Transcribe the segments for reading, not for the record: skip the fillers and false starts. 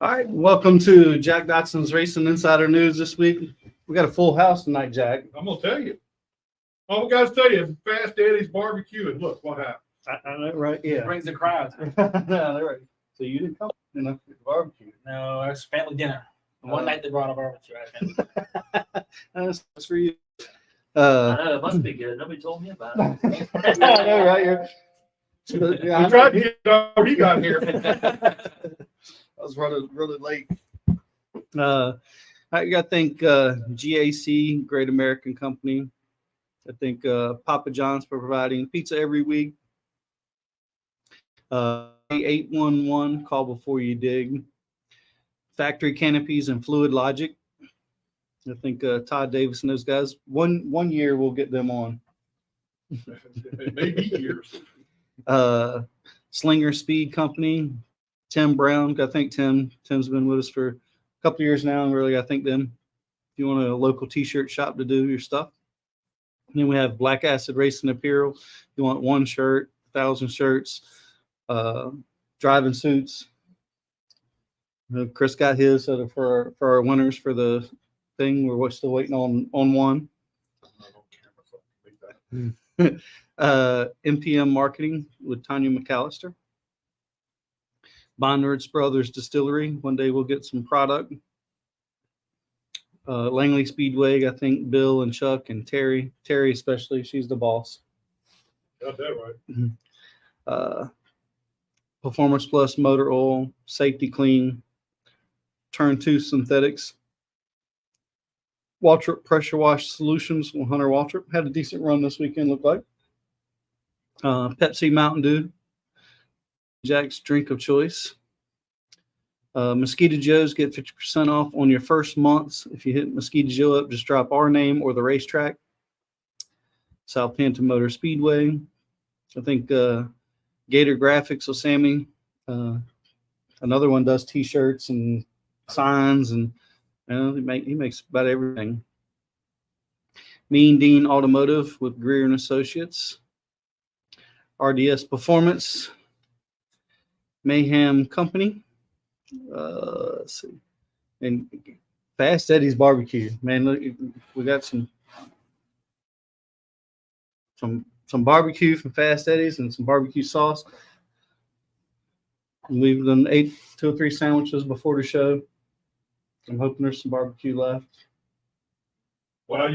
All right, welcome to Jack Dodson'S Racing Insider News this week. We got a full house tonight, Jack. I'm gonna tell you. All we gotta tell you is Fast Eddie's barbecue, and look what happened. I know, right? Yeah. Brings the crowd. No, right. So you didn't come to the barbecue? No, that's family dinner. One night they brought a barbecue. That's for you. I know, it must be good. Nobody told me about it. I know, right? Yeah, We tried to get it out, he got here. I was running really late. I think GAC, Great American Company. I think Papa John's for providing pizza every week. 811, call before you dig. Factory Canopies and Fluid Logic. I think Todd Davis and those guys. One year we'll get them on. It may be years. Slinger Speed Company. Tim Brown. I think Tim's been with us for a couple of years now, and really I think them. If you want a local t-shirt shop to do your stuff. And then we have Black Acid Racing Apparel. You want one shirt, 1,000 shirts, driving suits. Chris got his for our winners for the thing. We're still waiting on one. MPM Marketing with Tanya McAllister. Bondurance Brothers Distillery. One day we'll get some product. Langley Speedway, I think Bill and Chuck and Terry especially, she's the boss. Got that right. Performance Plus Motor Oil, Safety Clean, Turn 2 Synthetics, Waltrip Pressure Wash Solutions. Hunter Waltrip had a decent run this weekend, looked like. Pepsi Mountain Dew, Jack's drink of choice. Mosquito Joe's get 50% off on your first months. If you hit Mosquito Joe up, just drop our name or the racetrack. South Hampton Motor Speedway. I think Gator Graphics with Sammy. Another one does t-shirts and signs, and he makes about everything. Mean Dean Automotive with Grier and Associates. RDS Performance. Mayhem Company. Let's see. And Fast Eddie's Barbecue. Man, look, we got some barbecue from Fast Eddie's and some barbecue sauce. We've done 2 or 3 sandwiches before the show. I'm hoping there's some barbecue left. Well,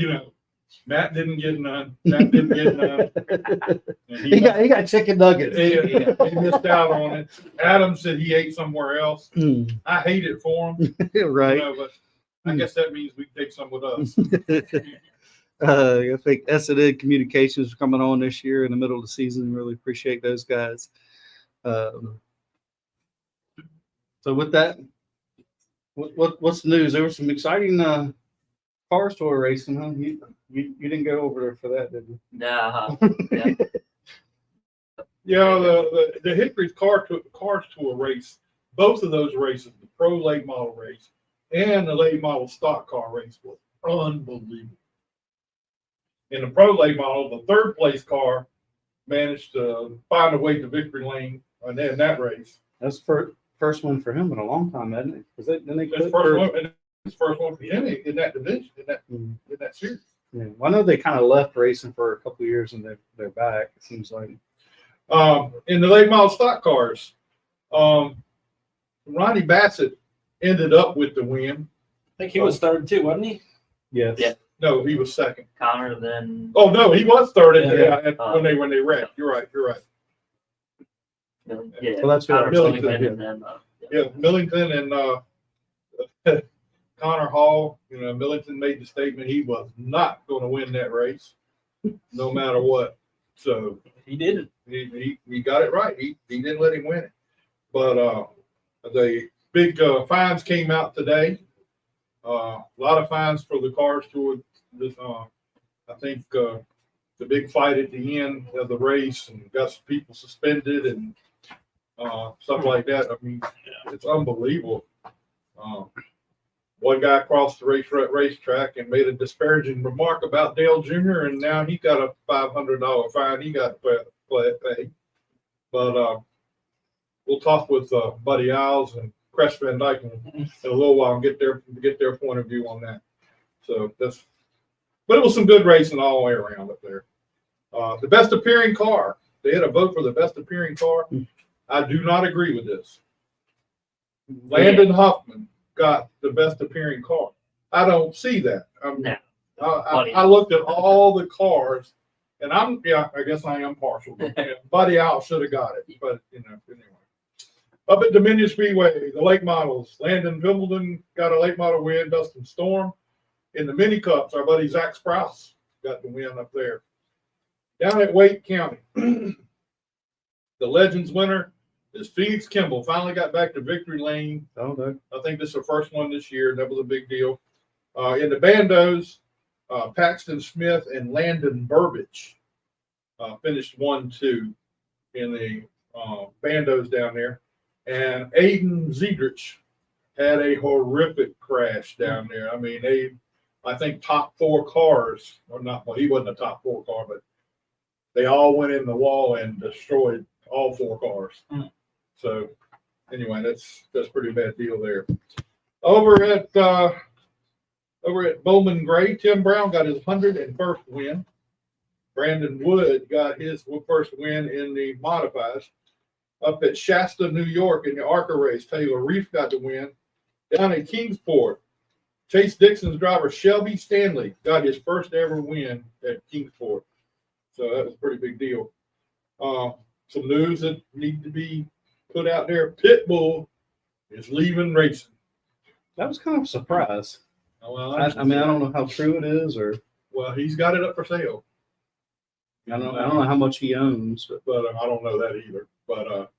Matt didn't get none. Matt didn't get none. And He got chicken nuggets. he missed out on it. Adam said he ate somewhere else. I hate it for him. Right. But I guess that means we can take some with us. I think S&N Communications is coming on this year in the middle of the season. Really appreciate those guys. So with that, what's the news? There was some exciting car store racing, huh? You didn't go over there for that, did you? Nah. Yeah. Yeah, the Hickory's car tour race, both of those races, the pro late model race and the late model stock car race, was unbelievable. In the pro late model, the third place car managed to find a way to victory lane in that race. That's first one for him in a long time, hasn't it? Because then they His first one for him in that division, in that series. Yeah, well, I know they kind of left racing for a couple of years and they're back. It seems like. In the late model stock cars, Ronnie Bassett ended up with the win. I think he was third too, wasn't he? Yes. Yeah. No, he was second. Connor then. Oh no, he was third when they wrecked. Yeah. You're right. Yeah. Well, that's Connor right. Millington Millington, and then. Yeah, Millington and Connor Hall. Millington made the statement he was not going to win that race, no matter what. So He didn't. he got it right. He didn't let him win it. But the big fines came out today. A lot of fines for the cars toward this. I think the big fight at the end of the race and got some people suspended and stuff like that. I mean, it's unbelievable. One guy crossed the racetrack and made a disparaging remark about Dale Jr., and now he got a $500 fine he got to pay. But we'll talk with Buddy Isles and Crest Van Dyke in a little while and get their point of view on that. So but it was some good racing all the way around up there. The best appearing car. They had a vote for the best appearing car. I do not agree with this. Landon Huffman got the best appearing car. I don't see that. No. I looked at all the cars, and I guess I am partial. But Buddy Isles should have got it, but anyway. Up at Dominion Speedway, the lake models, Landon Wimbledon got a late model win. Dustin Storm in the mini cups. Our buddy Zach Sprouse got the win up there. Down at Wake County, the Legends winner is Phoenix Kimball. Finally got back to victory lane. Okay. I think this is the first one this year. That was a big deal. In the bandos, Paxton Smith and Landon Burbage finished 1-2 in the bandos down there. And Aiden Ziedrich had a horrific crash down there. I mean, I think top 4 cars, or not, well, he wasn't a top 4 car, but they all went in the wall and destroyed all 4 cars. So anyway, that's a pretty bad deal there. Over at Bowman Gray, Tim Brown got his 101st win. Brandon Wood got his first win in the modifieds. Up at Shasta, New York, in the ARCA race, Taylor Reef got the win. Down in Kingsport, Chase Dixon's driver Shelby Stanley got his first ever win at Kingsport. So that was a pretty big deal. Some news that need to be put out there. Pitbull is leaving racing. That was kind of a surprise. Well, I mean, I don't know how true it is, or well, he's got it up for sale. I don't know how much he owns, But I don't know that either. But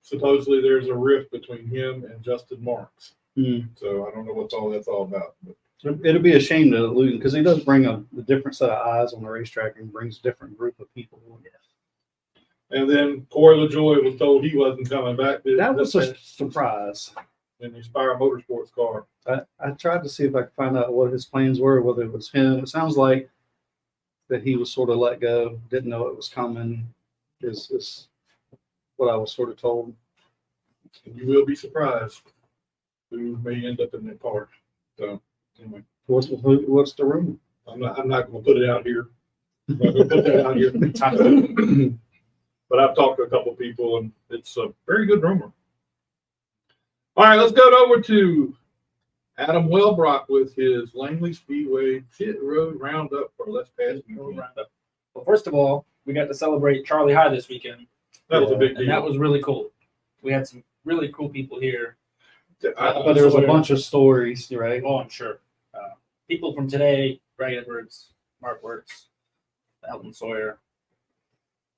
supposedly there's a rift between him and Justin Marks. So I don't know what that's all about. But it'll be a shame to lose because he does bring a different set of eyes on the racetrack and brings a different group of people. And then Corey LaJoy was told he wasn't coming back. That was a surprise. In the Inspire Motorsports car. I tried to see if I could find out what his plans were, whether it was him. It sounds like that he was sort of let go, didn't know it was coming, is what I was sort of told. You will be surprised who may end up in that car. So anyway, What's the rumor? I'm not going to put it out here. I'm not going to put that out here. But I've talked to a couple people, and it's a very good rumor. All right, let's go over to Adam Wellbrock with his Langley Speedway Pit Road Roundup for Let's Pass Weekend. Well, first of all, we got to celebrate Charlie High this weekend. That was a big deal. And that was really cool. We had some really cool people here. But there was a bunch of stories, right? Oh, I'm sure. People from today, Greg Edwards, Mark Wirtz, Elton Sawyer.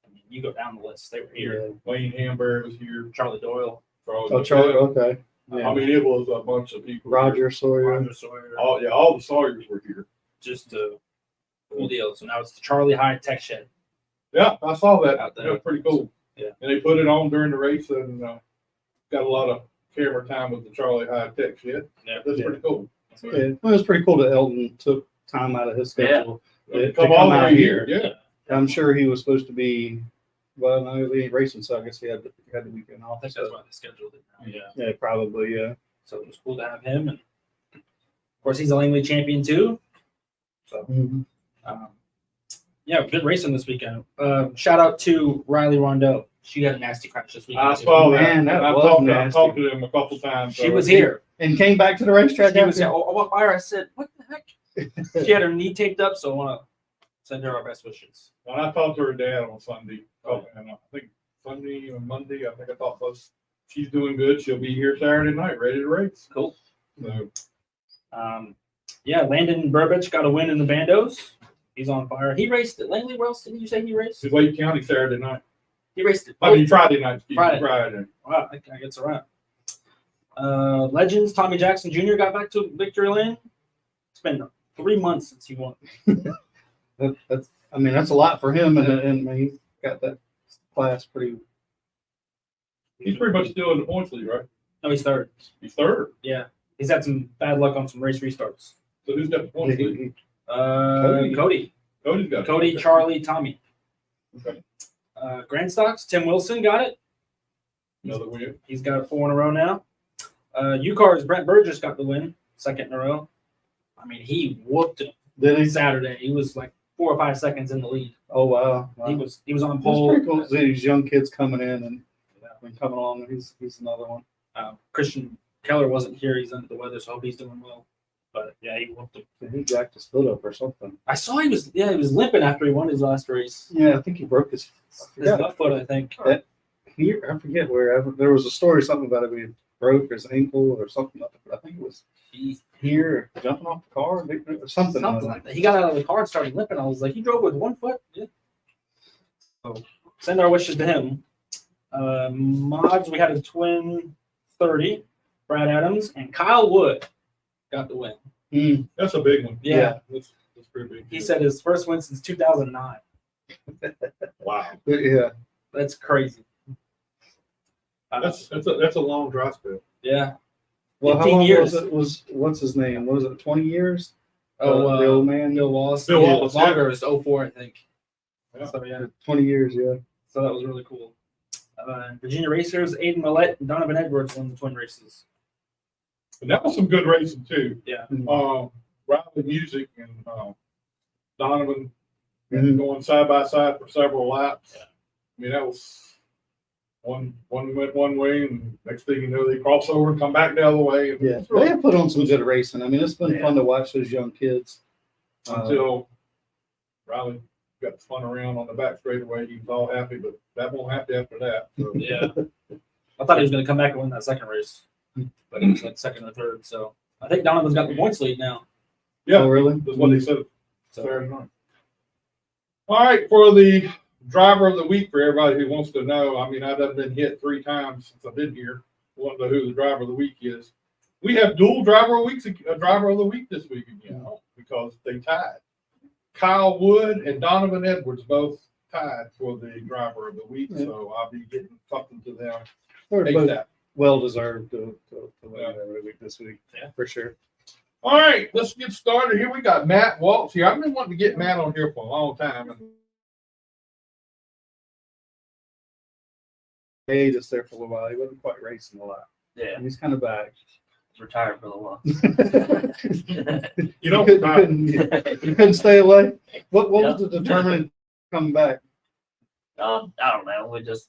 I mean, you go down the list. They were here. Wayne Hamburg was here. Charlie Doyle. Oh, Charlie, okay. Yeah. I mean, it was a bunch of people. Roger Sawyer. Roger Sawyer. All the Sawyers were here. Just a cool deal. So now it's the Charlie High Tech Shed. Yeah, I saw that. Out there. That was pretty cool. Yeah. And they put it on during the race and got a lot of camera time with the Charlie High Tech Shed. Yeah. That's pretty cool. Yeah, it was pretty cool that Eldon took time out of his schedule to Come all the out way here. Yeah. I'm sure he was supposed to be, well, no, he ain't racing, so I guess he had the weekend off. I think that's why they scheduled it now. Yeah. Yeah, probably, yeah. So it was cool to have him. And of course, he's a Langley champion too. So, yeah, good racing this weekend. Shout out to Riley Rondeau. She had a nasty crash this weekend. I saw that. Man, that I was talked nasty. to them a couple times. She was here. And came back to the racetrack. She was after? here. I walked by her. I said, "What the heck?" She had her knee taped up, so I want to send her our best wishes. And I talked to her dad on Sunday. And I think Sunday or Monday, I think I thought was she's doing good. She'll be here Saturday night, ready to race. Cool. So, yeah, Landon Burbage got a win in the bandos. He's on fire. He raced at Langley. Where else did you say he raced? it's Wake County Saturday night. He raced at Friday night. Excuse me, Friday. Wow, I guess around. Legends, Tommy Jackson Jr. got back to victory lane. It's been 3 months since he won. That's a lot for him, and he got that class pretty. He's pretty much still in the points lead, right? No, he's third. He's third. Yeah, he's had some bad luck on some race restarts. So who's got the points lead? Cody, Cody's got it. Cody, Okay. Charlie, Tommy. Okay. Grand Stocks, Tim Wilson got it. Another win. He's got 4 in a row now. UCAR's Brent Burgess got the win, 2nd in a row. I mean, he whooped him Did he? Saturday. He was like 4 or 5 seconds in the lead. Oh wow. Wow. He was on It's pole. pretty cool to see these young kids coming in and coming along. He's another one. Christian Keller wasn't here. He's under the weather, so I hope he's doing well. But yeah, he whooped him. He jacked his foot up or something. I saw he was limping after he won his last race. Yeah, I think he broke his. His left foot, I think. Here, I forget where. There was a story, something about it. He broke his ankle or something. I think it was here, jumping off the car, or something. Something like that. He got out of the car and started limping. I was like, he drove with 1 foot. Yeah. So send our wishes to him. Mods, we had a twin 30, Brad Adams, and Kyle Wood got the win. Mm. That's a big one. Yeah. That's pretty big. He said his first win since 2009. Wow. Yeah. That's crazy. That's a long dry spell. Yeah. Well, how 15 long years. was what's his name? Was it 20 years? Oh, the old man. Bill Wallace. Bill Yeah, Wallace, longer. It was 04, I think. Yeah. So yeah. 20 years, yeah. So that was really cool. Virginia Racers, Aiden Millette and Donovan Edwards won the twin races. And that was some good racing too. Yeah. Riley Music and Donovan Mhm. going side by side for several laps. I mean, that was one went one way, and next thing you know, they cross over and come back the other way. And Yeah, it's they really- have put on some good racing. I mean, it's been Yeah. fun to watch those young kids. until Riley got spun around on the back straightaway. He was all happy, but that won't happen after that. So. Yeah. I thought he was going to come back and win that second race, but he was like 2nd or 3rd. So I think Donovan's got the points lead now. Yeah, Oh, really? that's what they said. So Saturday night. All right, for the driver of the week, for everybody who wants to know, I mean, I've been hit 3 times since I've been here. Want to know who the driver of the week is? We have dual driver of the week this week again because they tied. Kyle Wood and Donovan Edwards both tied for the driver of the week, so I'll be getting something to them. They're both ASAP. well deserved to win Yeah. every week this week. Yeah. For sure. All right, let's get started here. We got Matt Waltz here. I've been wanting to get Matt on here for a long time. And Hey, just there for a little while. He wasn't quite racing a lot. Yeah, He's kind of back. retired for a little while. you know, You couldn't stay away. What was the determinant coming back? I don't know. We just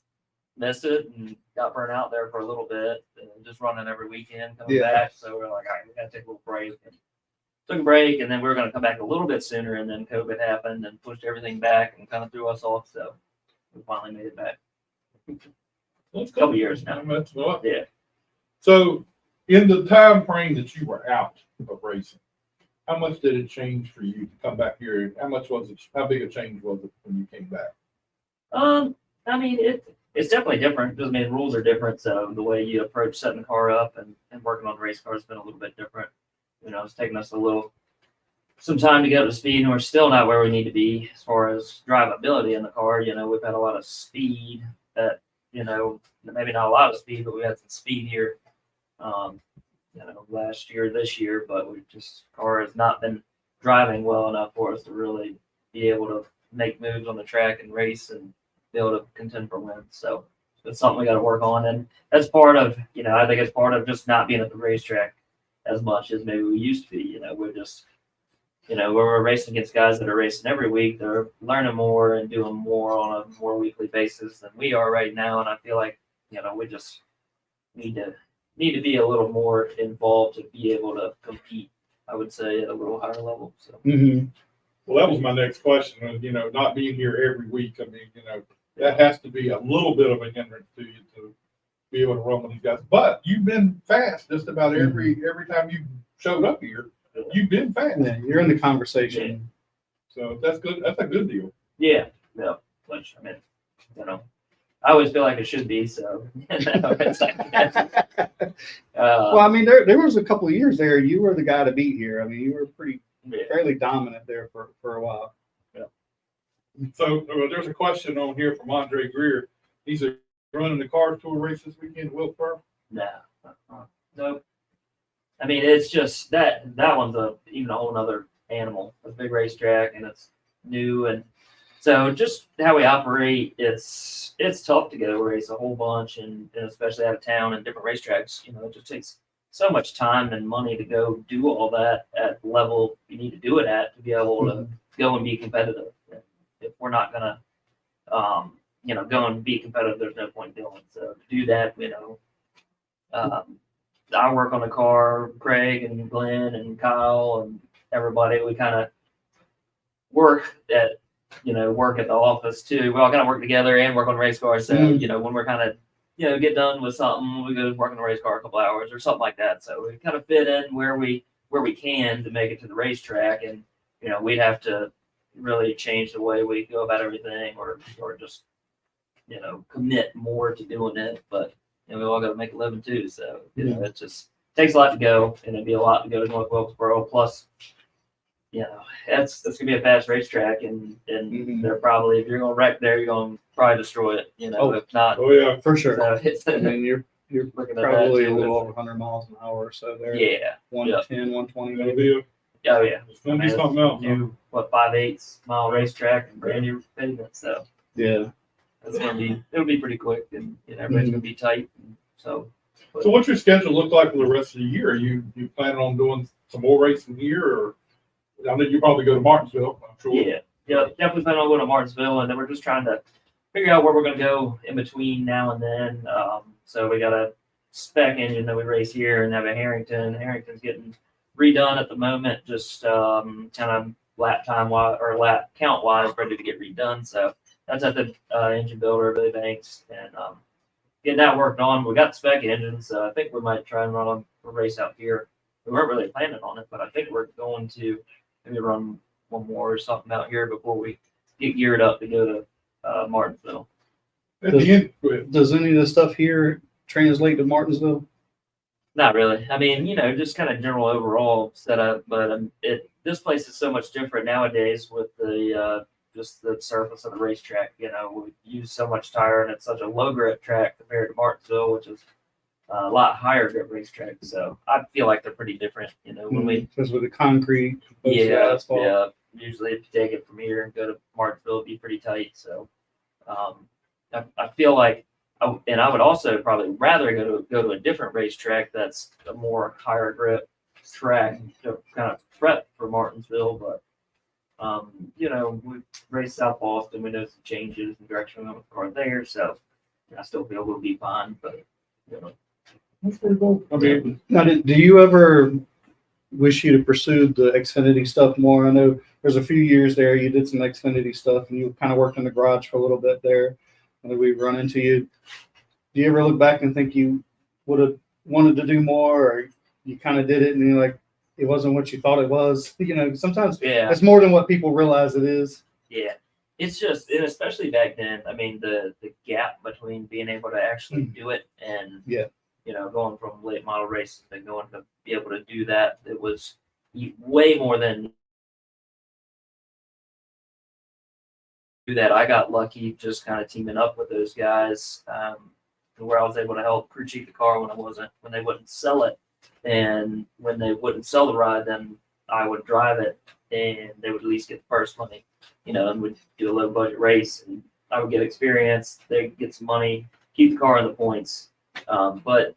missed it and got burnt out there for a little bit, and just running every weekend coming Yeah. back. So we're like, all right, we gotta take a little break. And took a break, and then we were gonna come back a little bit sooner, and then COVID happened and pushed everything back and kind of threw us off. So we finally made it back. Let's A couple years now. That's what. Yeah. So, in the time frame that you were out of racing, how much did it change for you to come back here? How much was it? How big a change was it when you came back? I mean, it's definitely different. Because I mean, rules are different, so the way you approach setting the car up and working on the race car has been a little bit different. You know, it's taken us some time to get up to speed, and we're still not where we need to be as far as drivability in the car. You know, we've had a lot of speed that, you know, maybe not a lot of speed, but we had some speed here, you know, last year, this year, but car has not been driving well enough for us to really be able to make moves on the track and race and be able to contend for wins. So it's something we got to work on. And that's part of, you know, I think it's part of just not being at the racetrack as much as maybe we used to be. You know, we're just, you know, we're racing against guys that are racing every week. They're learning more and doing more on a more weekly basis than we are right now. And I feel like, you know, we just need to be a little more involved to be able to compete, I would say, at a little higher level. So Mm-hmm. Well, that was my next question. You know, not being here every week. I mean, you know, that has to be a little bit of a hindrance to you to be able to run with these guys. But you've been fast just about every time you showed up here. You've been fast. Yeah, you're in the conversation. So that's good. That's a good deal. yeah, which I mean, you know, I always feel like it should be. So, you know, it's like, Well, I mean, there was a couple of years there. You were the guy to beat here. I mean, you were fairly dominant there for a while. So there's a question on here from Andre Grier. He's running the car tour race this weekend at Wilkesboro. Nope. I mean, it's just that one's even a whole nother animal. It's a big racetrack, and it's new, and So just how we operate, it's tough to go race a whole bunch, and especially out of town and different racetracks. You know, it just takes so much time and money to go do all that at the level you need to do it at to be able to go and be competitive. If we're not gonna, go and be competitive, there's no point doing it. So to do that, I work on the car, Craig and Glenn and Kyle and everybody, we kind of work at the office too. We all kind of work together and work on race cars. So, when we're kind of, get done with something, we go work on the race car a couple hours or something like that. So we kind of fit in where we can to make it to the racetrack. And, we'd have to really change the way we go about everything or just, commit more to doing it. But, we all got to make a living too. So, it just takes a lot to go, and it'd be a lot to go to North Wilkesboro. Plus, that's gonna be a fast racetrack, and they're probably, if you're gonna wreck there, you're gonna probably destroy it. If not, Oh, yeah. For sure. so it's I mean, you're looking at probably that a too. little over 100 miles an hour or so there. Yeah. 110, 120 It'll maybe. be Oh yeah. it's gonna be something else. New 5/8 mile racetrack and brand new pavement, so Yeah. it's it'll be pretty quick, and everybody's gonna be tight. And so So what's your schedule look like for the rest of the year? Are you planning on doing some more racing here, or I know you probably go to Martinsville, I'm sure. yeah, definitely plan on going to Martinsville, and then we're just trying to figure out where we're gonna go in between now and then. So we got a spec engine that we race here, and have a Harrington. Harrington's getting redone at the moment, just kind of lap time wise or lap count wise, ready to get redone. So that's at the engine builder, Billy Banks, and getting that worked on. We got the spec engine, so I think we might try and run a race out here. We weren't really planning on it, but I think we're going to maybe run one more or something out here before we get geared up to go to Martinsville. At the end, go ahead. Does any of the stuff here translate to Martinsville? Not really. I mean, just kind of general overall setup, but this place is so much different nowadays with the just the surface of the racetrack. We use so much tire, and it's such a low grip track compared to Martinsville, which is a lot higher grip racetrack. So I feel like they're pretty different. When we Because with the concrete, opposed to asphalt. yeah. Usually, if you take it from here and go to Martinsville, it'd be pretty tight. So I feel like. And I would also probably rather go to a different racetrack that's a more higher grip track to kind of prep for Martinsville. But we race South Boston, we know some changes in direction of the car there, so I still feel we'll be fine. But That's pretty cool. I mean, Now, do you ever wish you'd have pursued the Xfinity stuff more? I know there's a few years there you did some Xfinity stuff, and you kind of worked in the garage for a little bit there. And we've run into you. Do you ever look back and think you would have wanted to do more, or you kind of did it and you're like, it wasn't what you thought it was? Sometimes it's more than what people realize it is. Yeah. It's just, and especially back then, I mean, the gap between being able to actually do it and, going from late model racing to going to be able to do that, it was way more than do that. I got lucky just kind of teaming up with those guys, where I was able to help crew chief the car when they wouldn't sell it. And when they wouldn't sell the ride, then I would drive it, and they would at least get the purse money, and we'd do a low budget race, and I would get experience, they'd get some money, keep the car in the points. But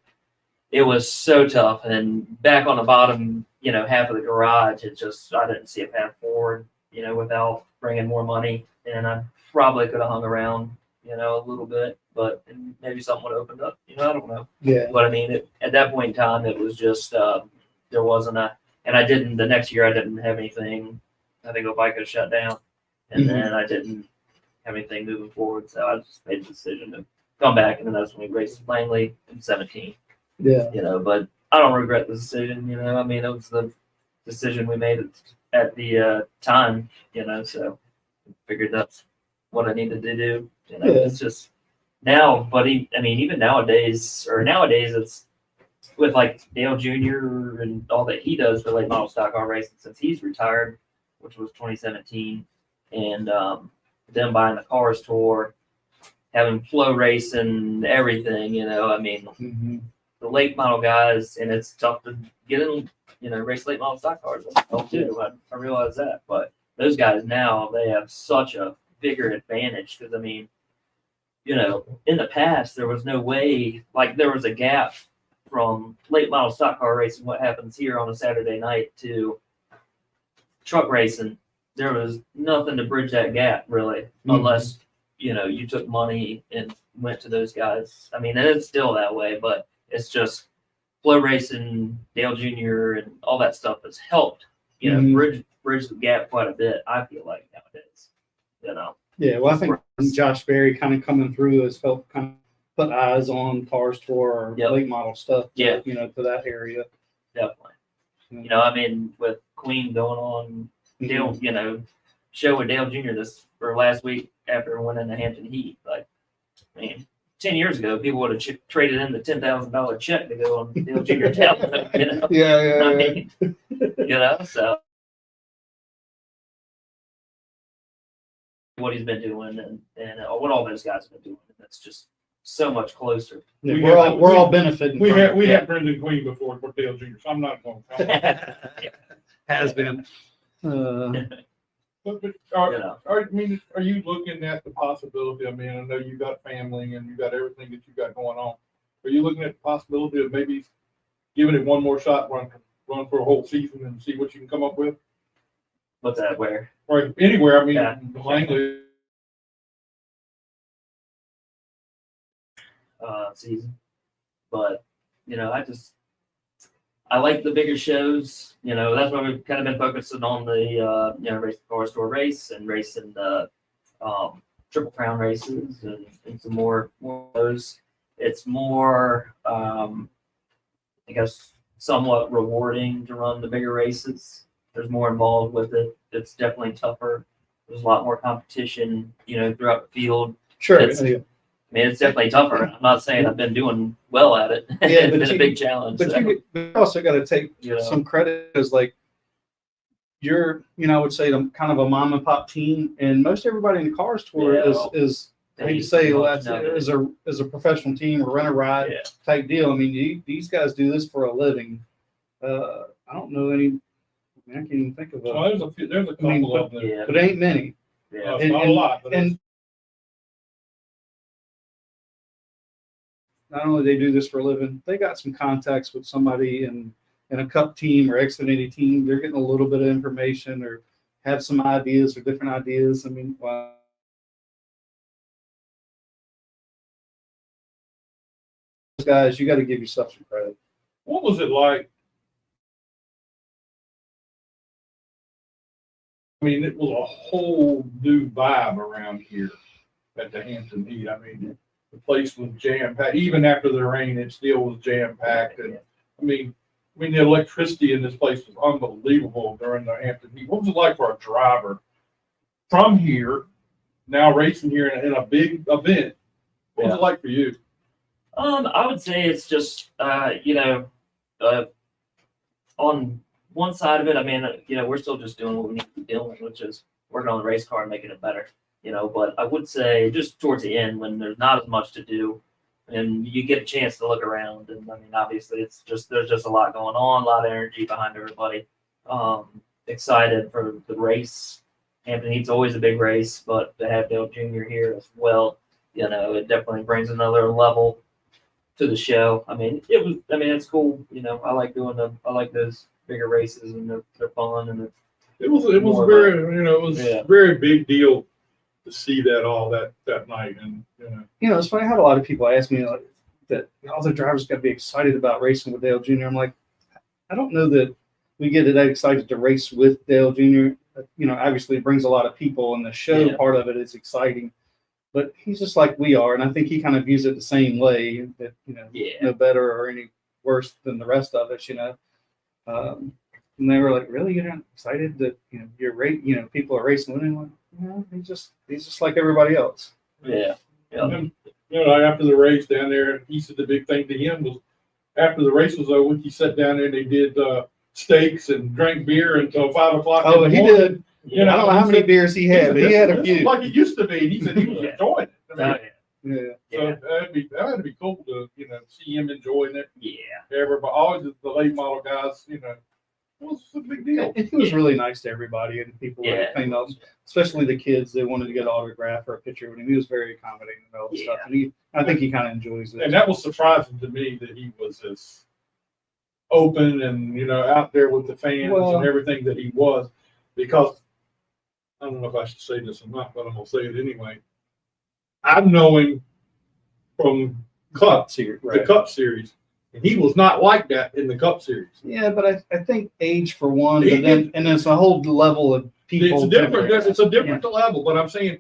it was so tough, and back on the bottom, half of the garage, I didn't see a path forward, without bringing more money. And I probably could have hung around, a little bit, but maybe something would have opened up. I don't know. Yeah. But I mean, at that point in time, it was just there wasn't and the next year I didn't have anything. I think if I could have shut down, and then I didn't have anything moving forward, so I just made the decision to come back, and then that's when we raced Langley in 2017. Yeah. But I don't regret the decision. I mean, it was the decision we made at the time. So. Figured that's what I needed to do. It's just now, but even nowadays it's with like Dale Jr. and all that he does for late model stock car racing since he's retired, which was 2017, and them buying the cars tour, having flow racing, everything. I mean, the late model guys, and it's tough to get in, race late model stock cars too. I realize that, but those guys now, they have such a bigger advantage because I mean, you know, in the past there was no way, like there was a gap from late model stock car racing, what happens here on a Saturday night, to truck racing. There was nothing to bridge that gap really, unless you know you took money and went to those guys. I mean, and it's still that way, but it's just flow racing, Dale Jr. and all that stuff has helped, you know, bridge the gap quite a bit. I feel like nowadays, you know. Yeah, well, I think Josh Berry kind of coming through has helped kind of put eyes on Cars Tour or Yep. late model stuff. Yeah. You know, to that area. Definitely. You know, I mean, with Queen going on, Dale, you know, show with Dale Jr. this or last week after winning the Hampton Heat. Like, I mean, 10 years ago, people would have traded in the $10,000 check to go on Dale Jr. talent. You know, Yeah, I mean, you know, so what he's been doing and what all those guys have been doing, that's just so much closer. Yeah, We we're have- all benefiting. We from had it. Brendan Queen before for Dale Jr., so I'm not going. Has been. But You are, know, are you looking at the possibility? I mean, I know you got family and you got everything that you got going on. Are you looking at the possibility of maybe giving it one more shot, run for a whole season and see what you can come up with? what's that? Where? Or anywhere, I mean, Yeah. Langley. Season, but you know, I like the bigger shows. You know, that's why we've kind of been focusing on the you know, race the Cars Tour race and racing the Triple Crown races and some more of those. It's more I guess somewhat rewarding to run the bigger races. There's more involved with it. It's definitely tougher. There's a lot more competition, you know, throughout the field. Sure. It's- Yeah. I mean, it's definitely tougher. I'm not saying I've been doing well at it. Yeah, It's but been a you- big challenge. But so, you also got to take you know. some credit as like you're, you know, I would say kind of a mom and pop team, and most everybody in the Cars Tour Yeah. is I hate to say as a professional team or rent a ride Yeah. type deal. I mean, these guys do this for a living. I don't know any. I mean, I can't even think of Well, a. there's a couple I mean, of them. Yeah. But ain't many. Yeah. It's not a lot, but and not only they do this for a living, they got some contacts with somebody in a cup team or Xfinity team. They're getting a little bit of information or have some ideas or different ideas. I mean, wow. Guys, you got to give yourself some credit. what was it like? I mean, it was a whole new vibe around here at the Hampton Heat. I mean, the place was jam-packed. Even after the rain, it still was jam-packed. And I mean, the electricity in this place was unbelievable during the Hampton Heat. What was it like for a driver from here, now racing here in a big event? What was it like for you? I would say it's just you know, on one side of it, I mean, you know, we're still just doing what we need to be doing, which is working on the race car and making it better. You know, but I would say just towards the end when there's not as much to do and you get a chance to look around, and I mean, obviously it's just there's just a lot going on, a lot of energy behind everybody. Excited for the race. Hampton Heat's always a big race, but to have Dale Jr. here as well, you know, it definitely brings another level to the show. I mean, it's cool. You know, I like doing them. I like those bigger races, and they're fun, and It was More very, you know, it was Yeah. a very big deal to see that all that night. And, you know, You know, it's funny. I had a lot of people ask me like, that all the drivers got to be excited about racing with Dale Jr. I'm like, I don't know that we get that excited to race with Dale Jr. You know, obviously it brings a lot of people, and the show Yeah. part of it is exciting. But he's just like we are, and I think he kind of views it the same way, that, you know, yeah. no better or any worse than the rest of us, you know. And they were like, "Really, you're not excited that, you know, you know, people are racing with him?" Like, no, he's just like everybody else. Yeah. and then, you know, after the race down there, he said the big thing to him was after the race was over, he sat down there and they did steaks and drank beer until 5 o'clock. Oh, in the he morning. did. You know, I don't know how many beers he had, but he had a This is few. like it used to be. He said he was Yeah. enjoying it. I mean, Oh, yeah. Yeah. so that had to be cool to, you know, see him enjoying it. Yeah. Everybody, always the late model guys, you know, What's the big deal? And he was really nice to everybody, and people Yeah. came up, especially the kids. They wanted to get an autograph or a picture with him. He was very accommodating and all that stuff. And I think he kind of enjoys it. And that was surprising to me that he was as open and, out there with the fans Well- and everything that he was, because I don't know if I should say this or not, but I'm gonna say it anyway. I know him from Cup, Series, the right. Cup Series, and he was not like that in the Cup Series. Yeah, but I think age for one, He but then and it's a whole level of people. It's a different level, but I'm saying,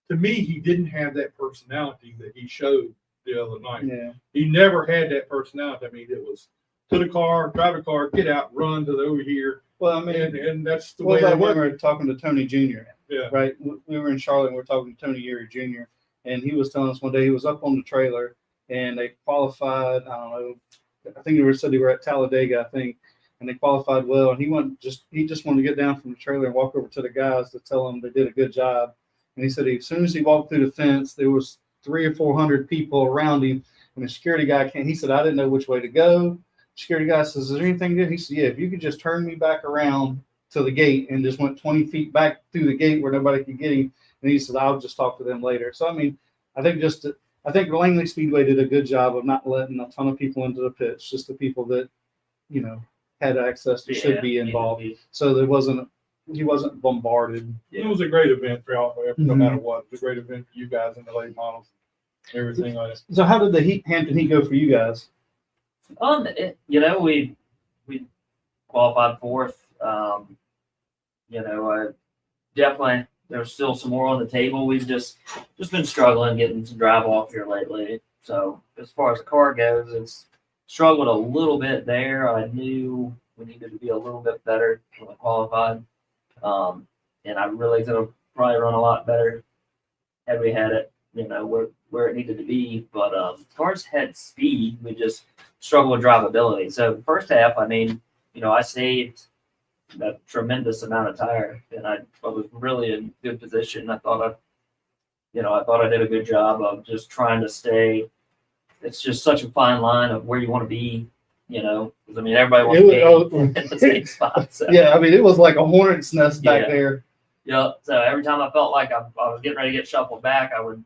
to me, he didn't have that personality that he showed the other night. Yeah. He never had that personality. I mean, it was to the car, drive the car, get out, run to the over here, Well, I mean, and that's the well, way I they work. remember talking to Tony Jr. Yeah. Right, we were in Charlotte. And we were talking to Tony Geary Jr. And he was telling us one day he was up on the trailer and they qualified. I don't know. I think they were at Talladega, I think, and they qualified well. And he just wanted to get down from the trailer and walk over to the guys to tell them they did a good job. And he said as soon as he walked through the fence, there was 300 or 400 people around him, and the security guy came. He said, I didn't know which way to go. Security guy says, is there anything good? He said, yeah, if you could just turn me back around to the gate, and just went 20 feet back through the gate where nobody could get him. And he said, I'll just talk to them later. So, I mean, I think Langley Speedway did a good job of not letting a ton of people into the pits, just the people that, had access to should be involved. So he wasn't bombarded. It was a great event for y'all, no Mhm. matter what. It was a great event for you guys and the late models, everything like that. So how did the Hampton Heat go for you guys? We qualified fourth. Definitely there's still some more on the table. We've just been struggling getting some drive off here lately. So as far as the car goes, it's struggled a little bit there. I knew we needed to be a little bit better when I qualified. And I really could have probably run a lot better had we had it, where it needed to be. But as far as head speed, we just struggled with drivability. So the first half, I saved a tremendous amount of tire, and I was really in good position. I thought I did a good job of just trying to stay. It's just such a fine line of where you want to be, because everybody wants to be in the same spot. So. Yeah, it was like a hornet's nest back there. Yeah. So every time I felt like I was getting ready to get shuffled back, I would,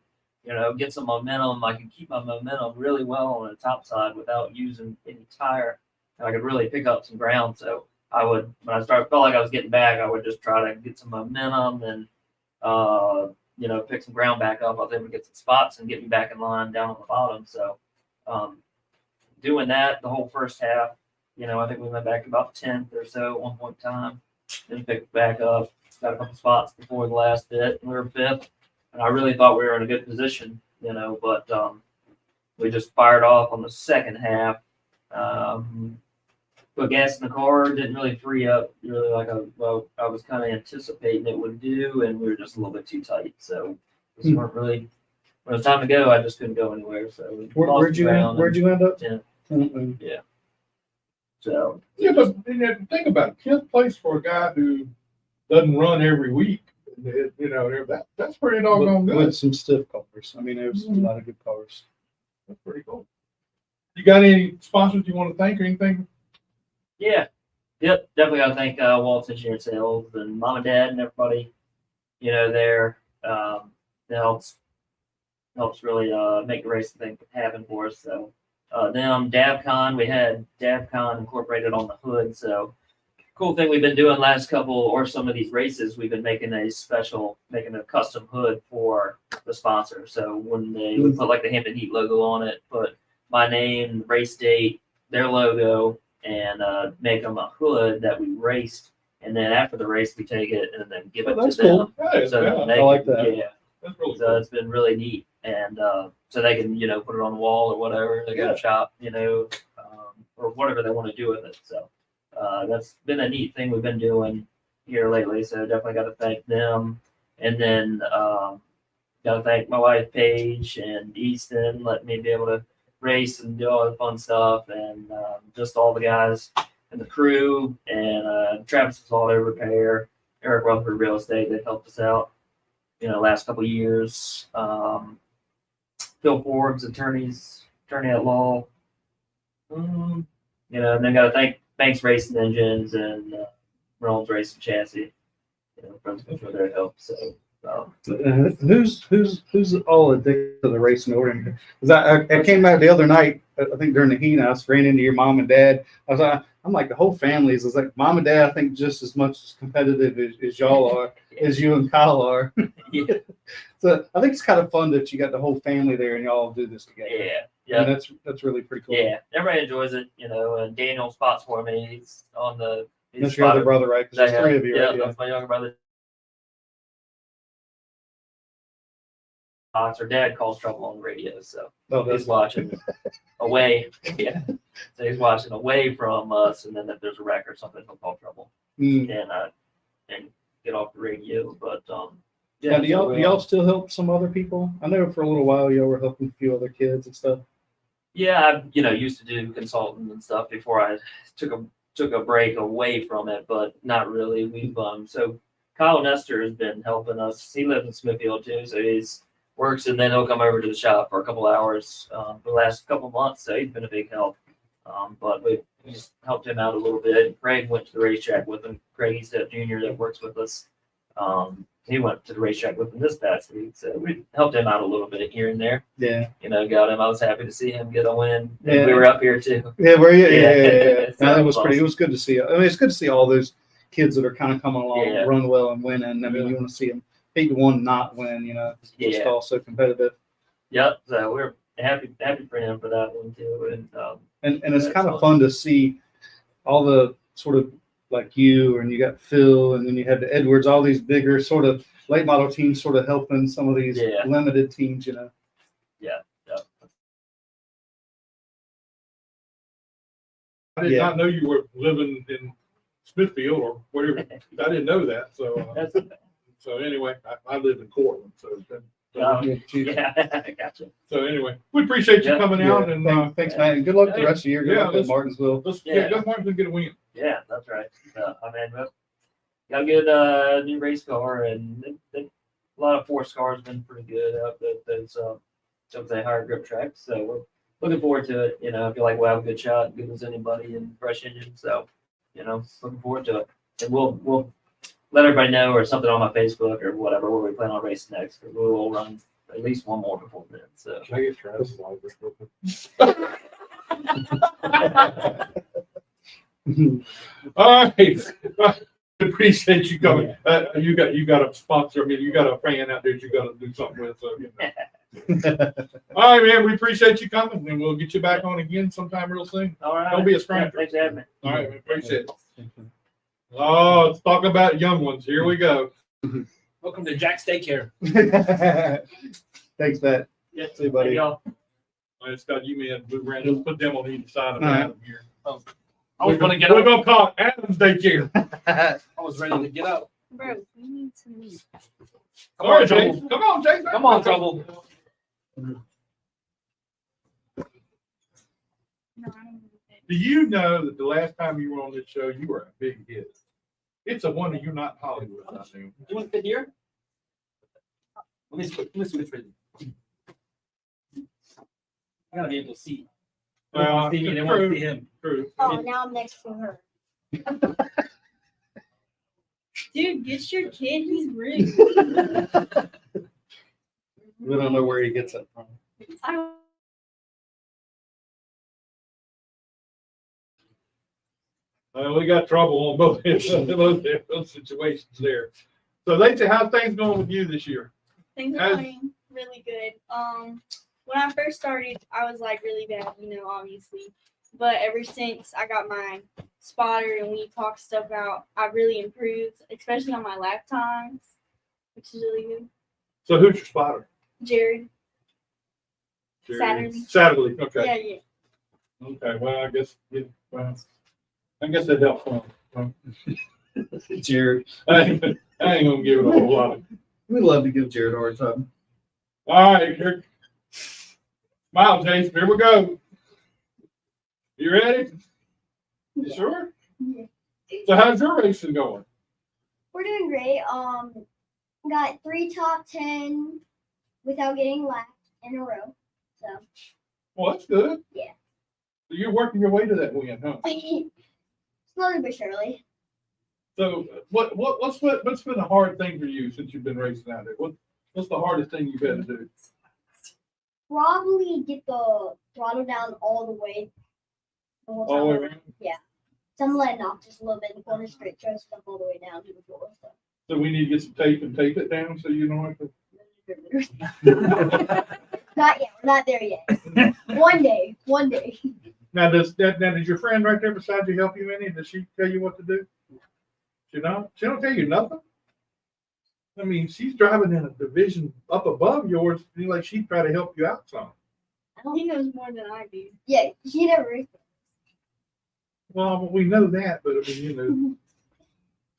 get some momentum. I could keep my momentum really well on the top side without using any tire. And I could really pick up some ground. So I would, when I felt like I was getting back, I would just try to get some momentum and, pick some ground back up. I was able to get some spots and get me back in line down on the bottom. So doing that the whole first half, I think we went back about 10th or so at one point in time. Then picked back up, got a couple spots before the last bit. And we were fifth. And I really thought we were in a good position, but we just fired off on the second half. Put gas in the car, didn't really free up really like I was kind of anticipating it would do, and we were just a little bit too tight. So we weren't really, when it was time to go, I just couldn't go anywhere. So we Where'd you end up? 10th. Mhm. Yeah. So Yeah, but think about it. 10th place for a guy who doesn't run every week. That's pretty doggone good. With some stiff cars. There was a lot of good cars. That's pretty cool. You got any sponsors you want to thank or anything? yeah, yep, definitely got to thank WALTZ Engineering Sales and Mom and Dad and everybody, there. That helps really make the racing thing happen for us. So DavCon, we had DavCon incorporated on the hood. So cool thing we've been doing last couple or some of these races, we've been making a custom hood for the sponsor. So when they would put like the Hampton Heat logo on it, put my name, race date, their logo, and make them a hood that we raced. And then after the race, we take it and then give it to them. Hey, So yeah, they I like can- that. Yeah. that's really So cool. it's been really neat. And so they can, put it on the wall or whatever. They got Yeah. a shop, or whatever they want to do with it. So that's been a neat thing we've been doing here lately. So definitely got to thank them. And then got to thank my wife, Paige, and Easton, letting me be able to race and do all the fun stuff. And just all the guys and the crew. And Travis is all over repair. Eric Rutherford Real Estate, they've helped us out, last couple of years. Phil Forbes, attorney at law. And then got to thank Banks Racing Engines and Reynolds Racing Chassis. For their help. So who's all addicted to the racing order? Because I came out the other night, I think during the heat, I ran into your mom and dad. I'm like, the whole family is like mom and dad, I think just as much as competitive as y'all are, as you and Kyle are. Yeah. So I think it's kind of fun that you got the whole family there and y'all do this together. Yeah. And that's really pretty cool. Yeah. Everybody enjoys it, and Daniel spots for me. He's on the. That's your other brother, right? Because there's 3 of you, yeah, right? that's my younger brother. Or dad calls trouble on the radio, so he's watching away. Yeah, so he's watching away from us, and then if there's a wreck or something, he'll call trouble and get off the radio. But yeah. Do y'all still help some other people? I know for a little while y'all were helping a few other kids and stuff. Yeah, I used to do consulting and stuff before I took a break away from it, but not really. We've so Kyle Nestor has been helping us. He lives in Smithfield too, so he's works and then he'll come over to the shop for a couple hours for the last couple of months. So he's been a big help. But we just helped him out a little bit. Craig went to the racetrack with him. Craig Eastep Jr. that works with us. He went to the racetrack with him this past week, so we helped him out a little bit here and there. Yeah, got him. I was happy to see him get a win. Yeah. We were up here too. Yeah, were you? Yeah. So No, that was pretty. It was good to see. I mean, it's good to see all those kids that are kind of coming along, Yeah. run well and winning. I mean, you want to see them. Hate the one not win. It's just all so competitive. Yep. So we're happy for him for that one too, And it's kind of fun to see all the sort of like you, and you got Phil, and then you had the Edwards, all these bigger sort of late model teams sort of helping some of these limited teams, Yeah. I did not know you were living in Smithfield or whatever. I didn't know that. So anyway, I live in Cortland. So I gotcha. So anyway, we appreciate you coming out and thanks, man. And good luck the rest of the year. Good luck at Martinsville. let's get Martinsville get a win. Yeah, that's right. I mean, got a good new race car, and a lot of force cars been pretty good out at those higher grip tracks. So we're looking forward to it. I feel like we'll have a good shot, good as anybody in fresh engine. So, looking forward to it. And we'll let everybody know or something on my Facebook or whatever where we plan on racing next. Because we'll run at least one more before then. So. Can I get Travis live? All right. Appreciate you coming. You got a sponsor. I mean, you got a fan out there that you got to do something with. So, all right, man. We appreciate you coming, and we'll get you back on again sometime real soon. All right. Don't be a stranger. Thanks for having me. All right, we appreciate it. Oh, let's talk about young ones. Here we go. Welcome to Jack's Daycare. Thanks, Matt. Yeah. See you, buddy. Hey, y'all. All right, Scott, you may have to move around. Let's put them on either side of Adam here. I was going to get We're up. going to call it Adam's daycare. I was ready to get up. Bro, we need to leave. Come All right, on, Trouble. Jace. Come on, Jace. Come on, Trouble. No, I don't need it. Do you know that the last time you were on this show, you were a big hit? It's a wonder you're not in Hollywood. I think. You want to sit here? Let me switch with you. I gotta be able to see. They want to see me, they want to see him. True. Oh, now I'm next to her. Dude, get your kid. He's rude. We don't know where he gets it from. We got trouble on both those situations there. So, Lacey, how's things going with you this year? Things are going really good. When I first started, I was like really bad, obviously. But ever since I got my spotter and we talked stuff out, I've really improved, especially on my lap times, which is really good. So, who's your spotter? Jared. Saturday. Saturday. Okay. Yeah. Okay. Well, I guess that helps. Jared. I ain't gonna give it a whole lot. We love to give Jared a hard time. All right, here. Smile, Jason. Here we go. You ready? You sure? Yeah. So how's your racing going? We're doing great. Got 3 top 10 without getting lapped in a row. Well, that's good. Yeah. So you're working your way to that win, huh? Slowly but surely. So what's been a hard thing for you since you've been racing out there? What's the hardest thing you've had to do? Probably get the throttle down all the way. The whole All the way time. around? So I'm letting off just a little bit in the corner straight, try to stuff all the way down to the floor. So. So we need to get some tape and tape it down so you don't have to. Not yet. We're not there yet. One day. Now does your friend right there beside you help you any? Does she tell you what to do? She don't tell you nothing. I mean, she's driving in a division up above yours. Feel like she'd try to help you out some. He knows more than I do. Yeah, she never. Well, we know that, but I mean, you know,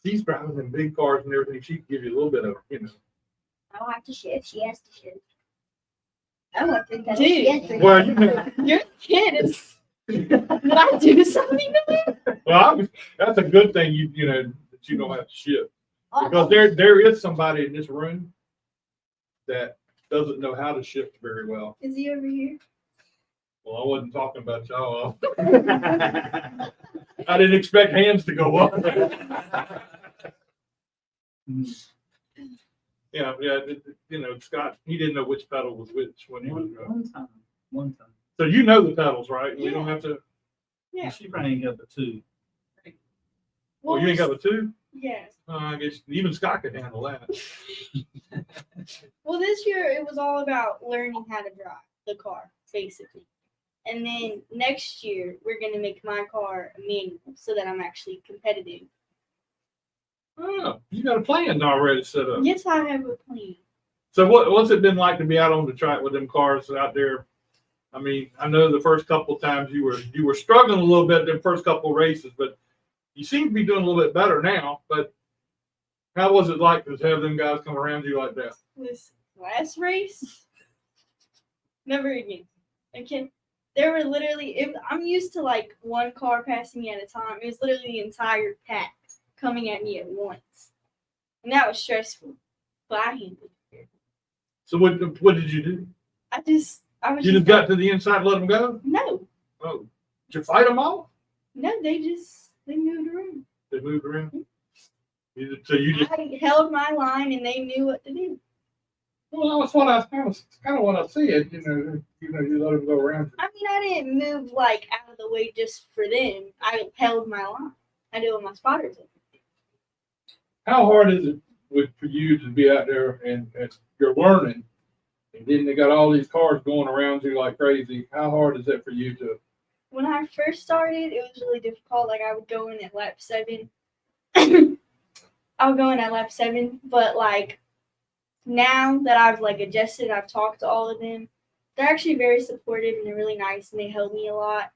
she's driving in big cars and everything. She can give you a little bit of, you know. I don't have to shift. She has to shift. I don't have to pedal. Dude. She has to. Well, you know, Your kid is. Did I do something to him? well, that's a good thing. You know that you don't have to shift Oh, because there is somebody in this room that doesn't know how to shift very well. Is he over here? Well, I wasn't talking about y'all. I didn't expect hands to go up. Yeah, you know, Scott, he didn't know which pedal was which when he was driving. One time. So you know the pedals, right? We don't have to. Yeah. She probably ain't got the two. Well, you ain't got the two. Yeah. I guess even Scott could handle that. Well, this year it was all about learning how to drive the car, basically. And then next year we're gonna make my car a manual so that I'm actually competitive. Oh, you got a plan already set up. Yes, I have a plan. So what's it been like to be out on the track with them cars out there? I mean, I know the first couple of times you were struggling a little bit in the first couple of races, but you seem to be doing a little bit better now. But how was it like to have them guys come around you like that? This last race, never again. Okay. There were literally, if I'm used to like one car passing me at a time, it was literally the entire pack coming at me at once. And that was stressful. But I handled it. So what did you do? I was You just got to the inside and let them go? No, Oh, did you fight them all? no, they moved around. They moved around. So you just I held my line and they knew what to do. well, that's what I kind of what I said. You let them go around. I mean, I didn't move like out of the way just for them. I held my line. I did what my spotters did. How hard is it for you to be out there and you're learning, and then they got all these cars going around you like crazy? How hard is that for you to? When I first started, it was really difficult. Like I would go in at lap 7. I'll go in at lap 7, but like now that I've like adjusted, I've talked to all of them. They're actually very supportive and they're really nice and they help me a lot.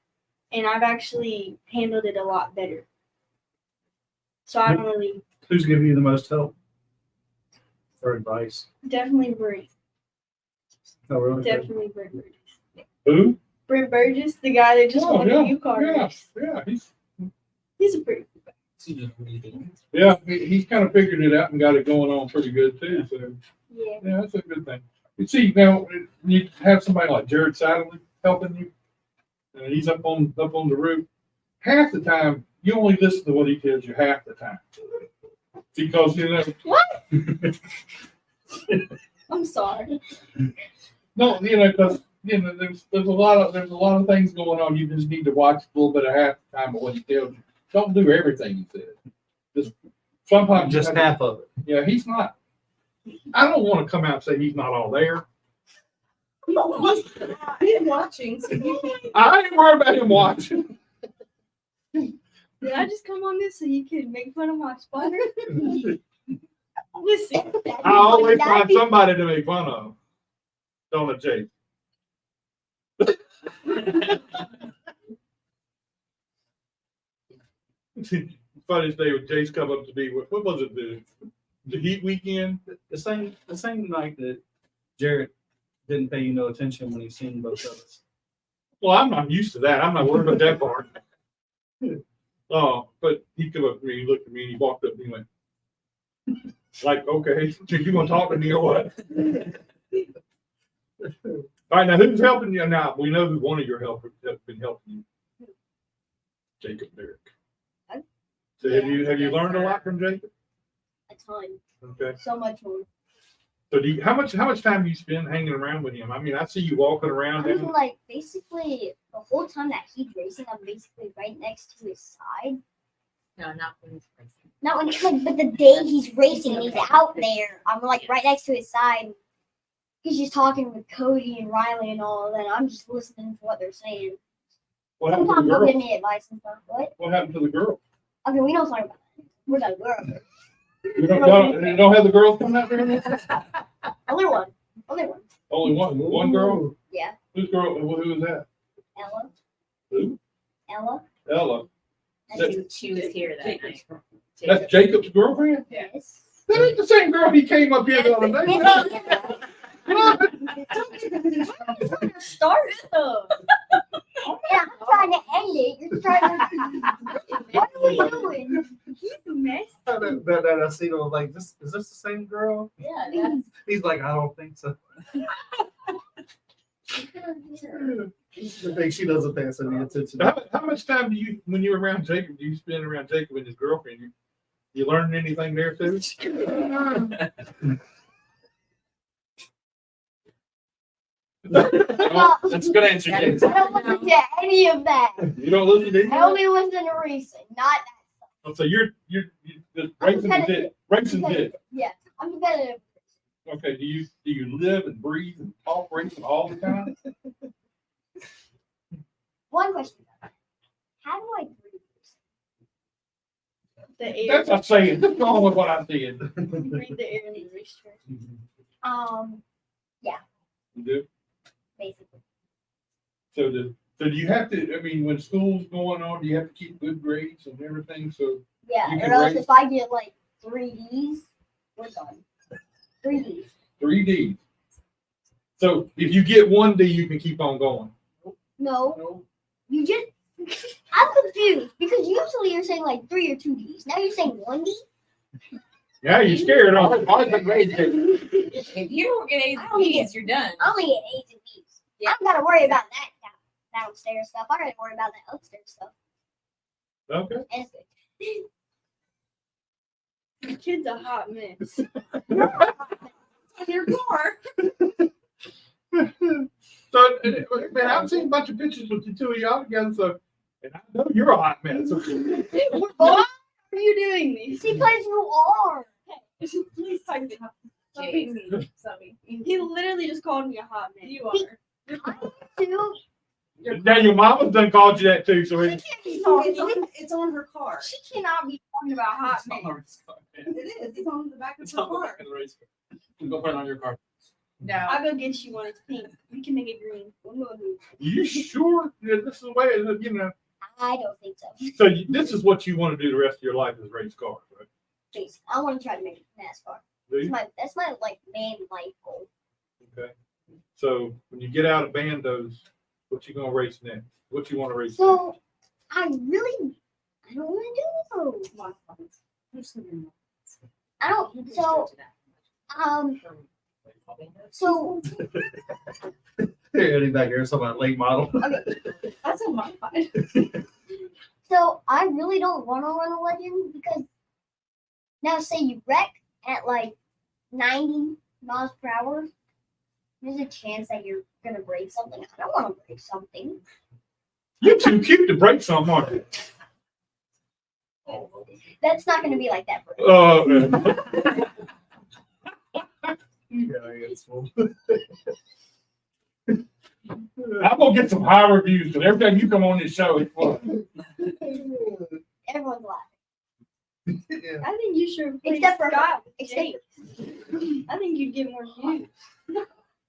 And I've actually handled it a lot better. So I don't really Who's giving you the most help or advice? definitely Brent. Oh, really? Definitely Brent Burgess. Who? Brent Burgess, the guy that just won the UCAR race. Yeah, He's a pretty good guy. he's kind of figured it out and got it going on pretty good too. So Yeah. yeah, that's a good thing. You see, now you have somebody like Jared Satterley helping you, and he's up on the roof. Half the time, you only listen to what he tells you half the time, because What? I'm sorry. no, because there's a lot of things going on. You just need to watch a little bit of half the time of what he tells you. Don't do everything he says. Just sometimes Just half of it. Yeah, he's not. I don't want to come out and say he's not all there. He's watching. So you can, I ain't worried about him watching. did I just come on this so you could make fun of my spotter? Listen. I always find somebody to make fun of. Don't it, Jake? Funniest day when Jace come up to me. What was it? The Heat weekend? The same night that Jared didn't pay you no attention when he seen both of us. Well, I'm not used to that. I'm not worried about that part. Oh, but he come up to me, he looked at me, and he walked up and he went, like, okay, you want to talk to me or what? All right, now who's helping you now? We know who one of your helpers has been helping you. Jacob Derrick. So have you learned a lot from Jacob? A ton. Okay. So much more. So how much time do you spend hanging around with him? I mean, I see you walking around. I mean, like, basically, the whole time that he's racing, I'm basically right next to his side. No, not when he's racing. Not when, like, but the day he's racing and he's out there, I'm, like, right next to his side. He's just talking with Cody and Riley and all that. I'm just listening to what they're saying. What happened to the Sometimes they'll girl? give me advice and stuff. What? What happened to the girl? Okay, we don't talk about that. We're done. We're over. You don't have the girls coming out there? Other one. Other one. Only one girl? Yeah. Whose girl? Who was that? Ella. Who? Ella. Ella. She was here that night. That's Jacob's girlfriend? Yes. That ain't the same girl he came up here the other day. Start stuff. Yeah, I'm trying to end it. You're trying to. What are we doing? He's a mess. That I see them like, is this the same girl? Yeah, that's He's like, I don't think so. I think she doesn't pay us any attention. How much time when you're around Jacob, do you spend around Jacob and his girlfriend? You learn anything there too? That's a good answer, James. I don't listen to any of that. You don't listen to I only listen to racing, not that. So you're the racing is it. Racing's it. Yeah, I'm competitive. Okay, do you live and breathe and talk racing all the time? One question. How do I breathe? The air. That's what I'm saying. Just go on with what I said. Breathe the air in the racetrack. You do? Basically. So do you have to, I mean, when school's going on, do you have to keep good grades and everything? So Yeah, You or can else race- if I get like 3 Ds, we're done. 3 Ds. 3 Ds. So if you get 1 D, you can keep on going. No, you just. I'm confused because usually you're saying like 3 or 2 Ds. Now you're saying 1 D. Yeah, you're scared. if you don't get A's and B's, you're done. I only get A's and B's. Yeah. I don't gotta worry about that downstairs stuff. I gotta worry about that upstairs stuff. Okay. And it's good. The kid's a hot mess. In your car. So, man, I've seen a bunch of pictures with the two of y'all together. So, and I know you're a hot mess. Why are you doing this? Because you are. Please type it. Jace. He literally just called me a hot mess. You are. Dude, Now your mama's done called you that too. So She it, can't be talking. It's on her car. She cannot be talking about hot mess. It is. It's on the back of It's her on the car. back of the race car. You go put it on your car. No. I'll go get you one. It's pink. We can make it green. you sure that this is the way it is, you know? I don't think so. So this is what you want to do the rest of your life is race cars, right? Please, I want to try to make NASCAR. Do you? That's my like main life goal. Okay. So when you get out of Bandos, what you gonna race next? What you want to race next? So I don't want to do those. I don't. So Eddie back here, talking about late model. That's a modified. So I really don't want to run a legend because now say you wreck at like 90 miles per hour, there's a chance that you're gonna break something. I don't want to break something. You're too cute to break something, aren't you? That's not gonna be like that for me. Oh, I'm gonna get some high reviews because every time you come on this show, it's fun. Everyone's laughing. I think you should replace Except for Scott with except Jake. I think you'd get more views.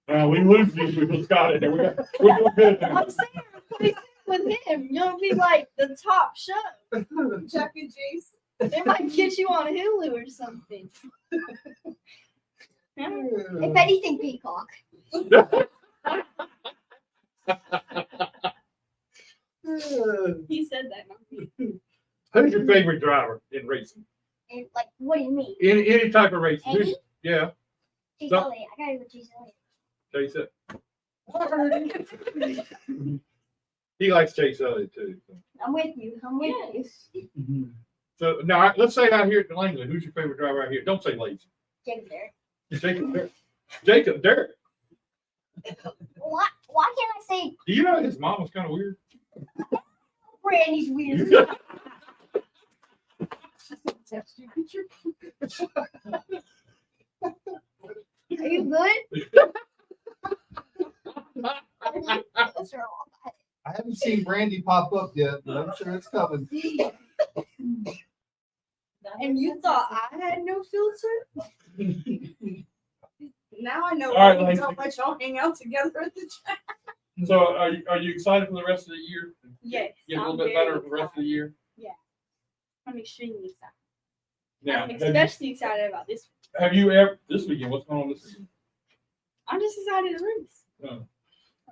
We lose views with Scott in there. We're doing good now. I'm saying replace him with him. You'll be like the top show. Chuck and Jace. They might get you on Hulu or something. If anything, Peacock. He said that. Not me. Who's your favorite driver in racing? And like, what do you mean? Any type of racing? Eddie? Yeah, Chase No. Elliott. I gotta go with Chase Elliott. Chase it. He likes Chase Elliott too. So. I'm with you. I'm with you. So now let's say out here at the Langley, who's your favorite driver out here? Don't say LAYCEE. Jacob there. Jacob Derrick. Jacob Derrick. Why can't I say Do you know his mom was kind of weird? Brandy's weird? Text you picture. Are you good? What's wrong? I haven't seen Brandy pop up yet, but I'm sure it's coming. And you thought I had no filter? Now I know All right, why Lacey. how much y'all hang out together at the chat. So are you excited for the rest of the year? Yes. Get a little I'm bit very better for the rest of the year? I'm extremely excited. Now, I'm especially excited about this one. have you ever, this weekend, what's going on this weekend? I'm just excited to race.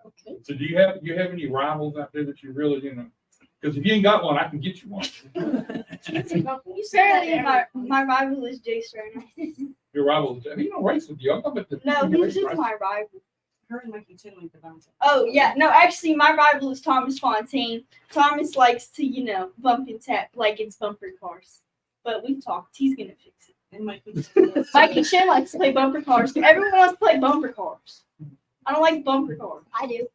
Okay. So do you have any rivals out there that you really, because if you ain't got one, I can get you one. Apparently, my rival is JACE right now. Your rival, he don't race with you. I'm talking about the. No, he's just my rival. Her and Mikey Tinley the bouncer. Oh yeah, no, actually, my rival is Thomas Fontaine. Thomas likes to, bump and tap like it's bumper cars. But we've talked. He's gonna fix it. And Mikey. Mikey Shin likes to play bumper cars. Everyone wants to play bumper cars. I don't like bumper cars. I do.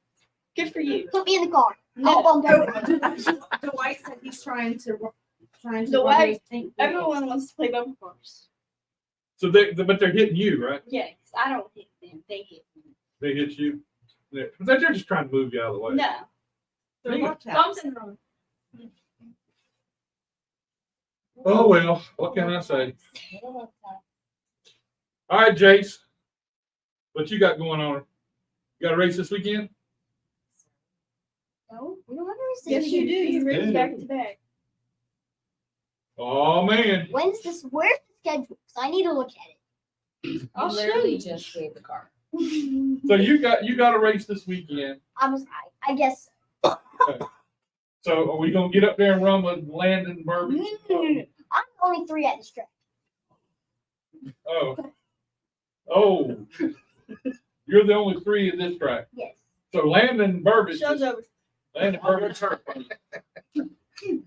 Good for you. Put me in the car. No, I'll bump Oh, everyone. Dwight said he's trying to. Dwight, everyone wants to play bumper cars. So but they're hitting you, right? Yes, I don't hit them. They hit me. They hit you. They're just trying to move you out of the way. No. They're locked Bumps and runs. Oh well, what can I say? All right, Jace, what you got going on? You got a race this weekend? No, we don't have a race this Yes, you do. weekend. You race Yeah. back to back. Oh man, Where's the schedule? 'Cause I need to look at I'll show literally you. just gave the car. it. so you got a race this weekend. I guess. So are we gonna get up there and run with Landon Burbage? I'm only 3 at this track. Oh, you're the only 3 in this track. Yes. So Landon Burbage. Show's over. Landon Burbage.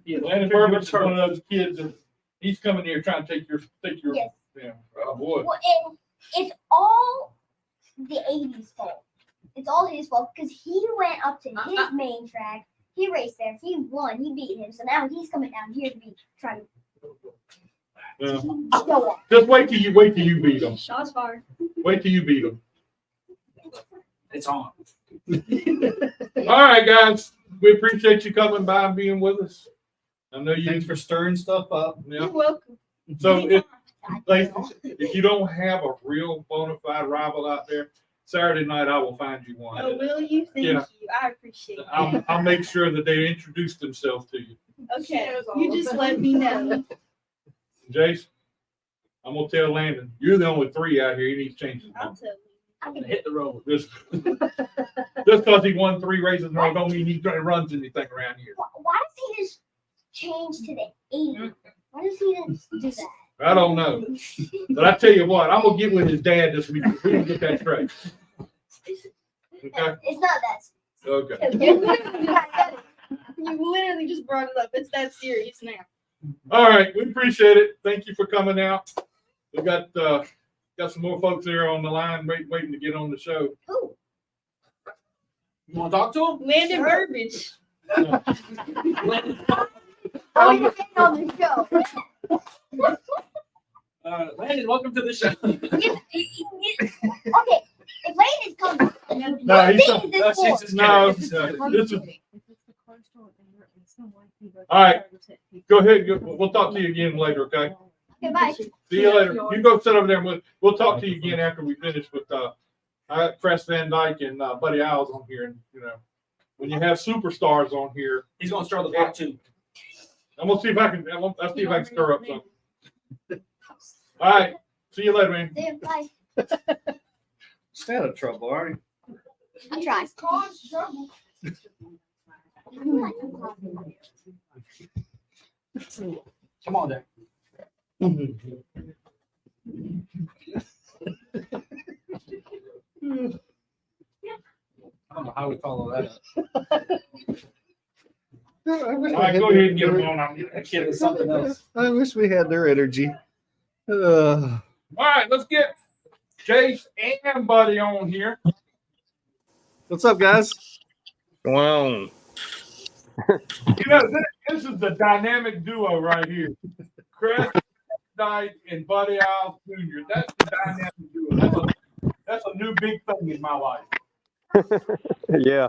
Yeah, Landon Burbage is one of those kids that he's coming here trying to take your Yes. yeah. Oh boy. Well, and it's all the 80s fault. It's all his fault because he went up to his main track. He raced there. He won. He beat him. So now he's coming down here to be trying to show off. Just wait till you beat him. Shots fired. Wait till you beat him. It's on. All right, guys. We appreciate you coming by and being with us. I know you. Thanks for stirring stuff up. Yeah. You're welcome. So if I Lacey, know. if you don't have a real bona fide rival out there, Saturday night I will find you one. Oh, will you? Thank Yeah. you. I appreciate it. I'll make sure that they introduce themselves to you. Okay. knows all You of just them. let me know. Jace, I'm gonna tell Landon, you're the only 3 out here. He needs changes. I'll tell you. I'm gonna hit the road. Just because he won 3 races in a row don't mean he runs anything around here. Why does he just change to the 80? Why does he just do that? I don't know. But I tell you what, I'm gonna get with his dad this week. We can get that straight. Okay? It's not that. Okay. You literally just brought it up. It's that serious now. All right, we appreciate it. Thank you for coming out. We got some more folks here on the line waiting to get on the show. Who? You want to talk to him? Landon Burbage. Oh, you're getting on the show. Landon, welcome to the show. Okay, if Layden's coming, No, what he's thing is No, this she's for? just No, kidding. this is, all right. Go ahead. We'll talk to you again later, okay? Okay, bye. See you later. You go sit over there and we'll talk to you again after we finish with Crest Van Dyke and Buddy Isles on here. And when you have superstars on here, He's gonna stir the pot too. I'm gonna see if I can stir up something. All right. See you later, man. See you, bye. Stay out of trouble, all right? I tried. Cause trouble. Come on there. I don't know how we follow that up. I wish All we right, had go their- ahead and get them on. That kid is something else. I wish we had their energy. All right, let's get Jace and Buddy on here. What's up, guys? Going on. You know, this is the dynamic duo right here. Chris Knight and Buddy Isles Jr. That's the dynamic duo. That's a new big thing in my life. Yeah.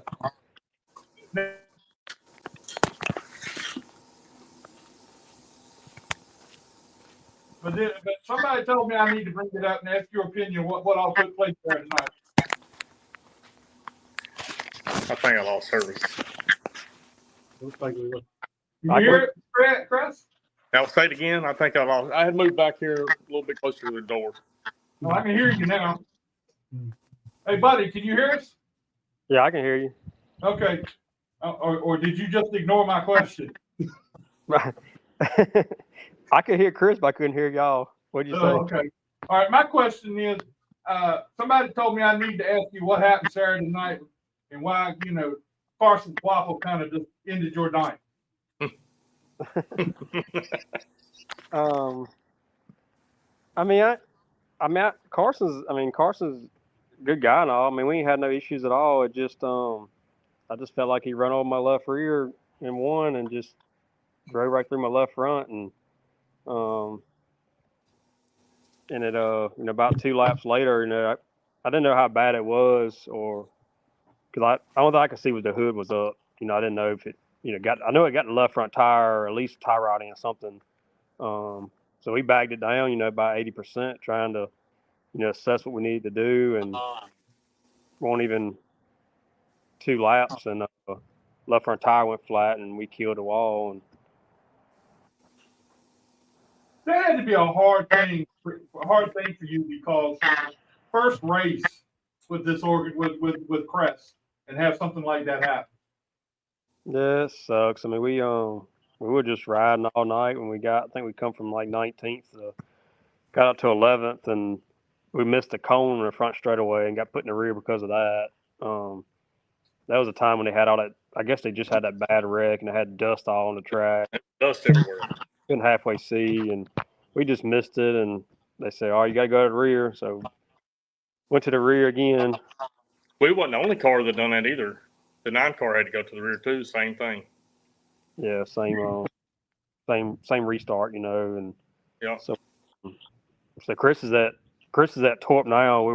But somebody told me I need to bring it up and ask your opinion what all took place there tonight. I think I lost service. Looks like we were. You hear it, Chris? Now say it again. I think I lost. I had moved back here a little bit closer to the door. Oh, I can hear you now. Hey, Buddy, can you hear us? Yeah, I can hear you. Okay. Or did you just ignore my question? I could hear Chris, but I couldn't hear y'all. What'd you say? Oh, okay. All right. My question is, somebody told me I need to ask you what happened Saturday night and why, Carson's waffle kind of just ended your night. Carson's a good guy and all. I mean, we ain't had no issues at all. It just, I just felt like he run over my left rear in one and just drove right through my left front and it, about 2 laps later, I didn't know how bad it was or, cause I only thing I could see was the hood was up. I didn't know if it, I know it got the left front tire or at least tie rotting or something. So we bagged it down, about 80%, trying to, assess what we needed to do, and won't even 2 laps, and left front tire went flat, and we killed the wall. And That had to be a hard thing for you because first race with this with Crest and have something like that happen. yeah, it sucks. I mean, we were just riding all night when I think we come from like 19th, got up to 11th, and we missed the cone in the front straightaway and got put in the rear because of that. That was a time when they had all that. I guess they just had that bad wreck and they had dust all on the track. Dust everywhere. Couldn't halfway see, and we just missed it. And they said, "Oh, you got to go to the rear." So went to the rear again. We wasn't the only car that done that either. The 9 car had to go to the rear too. Same thing. Yeah, same restart, and Yeah. So Chris is at Torp now. We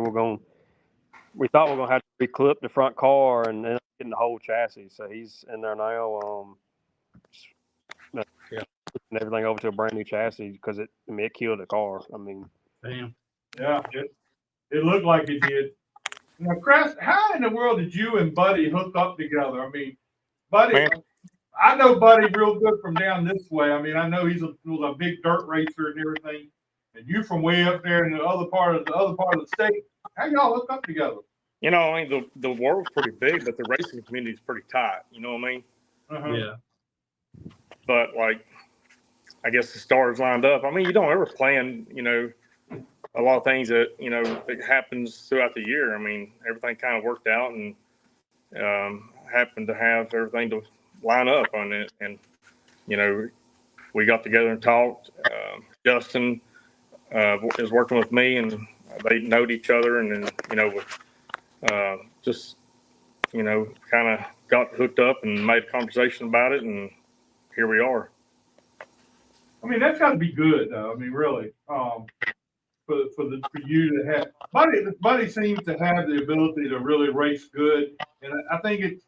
thought we were gonna have to reclip the front car and then getting the whole chassis. So he's in there now. Yeah. Putting everything over to a brand new chassis because it killed the car. I mean, Damn. Yeah, it looked like it did. Now, Chris, how in the world did you and Buddy hook up together? I mean, Buddy, Man. I know Buddy real good from down this way. I mean, I know he was a big dirt racer and everything, and you from way up there in the other part of the state. How y'all hook up together? I mean, the world's pretty big, but the racing community is pretty tight. You know what I mean? Uh-huh. Yeah. But I guess the stars lined up. I mean, you don't ever plan, a lot of things that, that happens throughout the year. I mean, everything kind of worked out and happened to have everything to line up on it. And, we got together and talked. Justin is working with me and they knowed each other and then, just, kind of got hooked up and made a conversation about it. And here we are. I mean, that's got to be good, though. I mean, really, for you to have Buddy seems to have the ability to really race good, and I think it's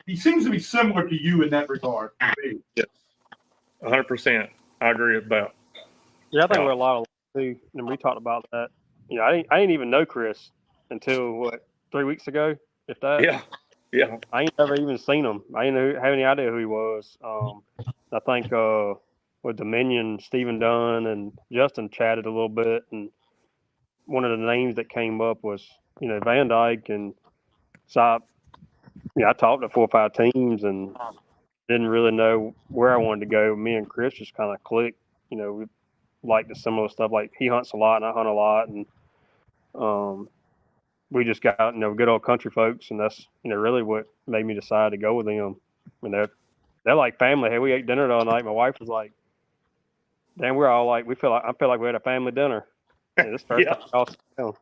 he seems to be similar to you in that regard. Yes, 100%. I agree with that. yeah, I think we're a lot of too, and we talked about that. I didn't even know Chris until 3 weeks ago, if that. Yeah. I ain't never even seen him. I didn't have any idea who he was. I think with Dominion, Stephen Dunn and Justin chatted a little bit, and one of the names that came up was Van Dyke, and so I talked to 4 or 5 teams and didn't really know where I wanted to go. Me and Chris just kind of clicked. We like the similar stuff. Like he hunts a lot and I hunt a lot, and we just got good old country folks, and that's really what made me decide to go with them. I mean, they're like family. Hey, we ate dinner the other night. My wife was like, "Damn, we're all like, I feel like we had a family dinner." And this first Yeah. time we all sat down.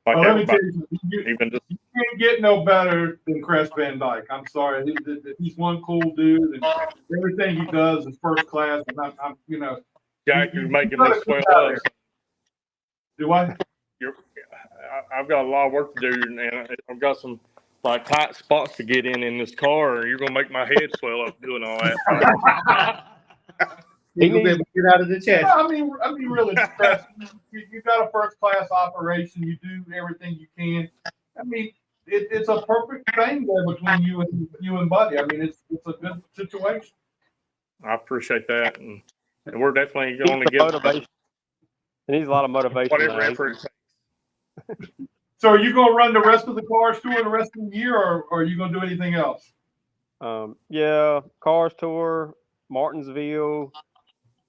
Like Well, let me everybody, tell you, even just you can't get no better than Crest Van Dyke. I'm sorry. He's one cool dude, and everything he does is first class. And I'm you know, Jack, you you're making gotta me get swell out of up. there. Do I? I've got a lot of work to do, and I've got some like tight spots to get in this car. And you're gonna make my head swell up doing all that. You're gonna be able to get out of the chassis. I mean, really, Crest, you got a first class operation. You do everything you can. I mean, it's a perfect thing there between you and Buddy. I mean, it's a good situation. I appreciate that, and we're definitely He going to needs get the motivation. He needs a lot of motivation. whatever now. effort it takes. So, are you going to run the rest of the Cars Tour the rest of the year, or are you going to do anything else? Yeah, Cars Tour, Martinsville,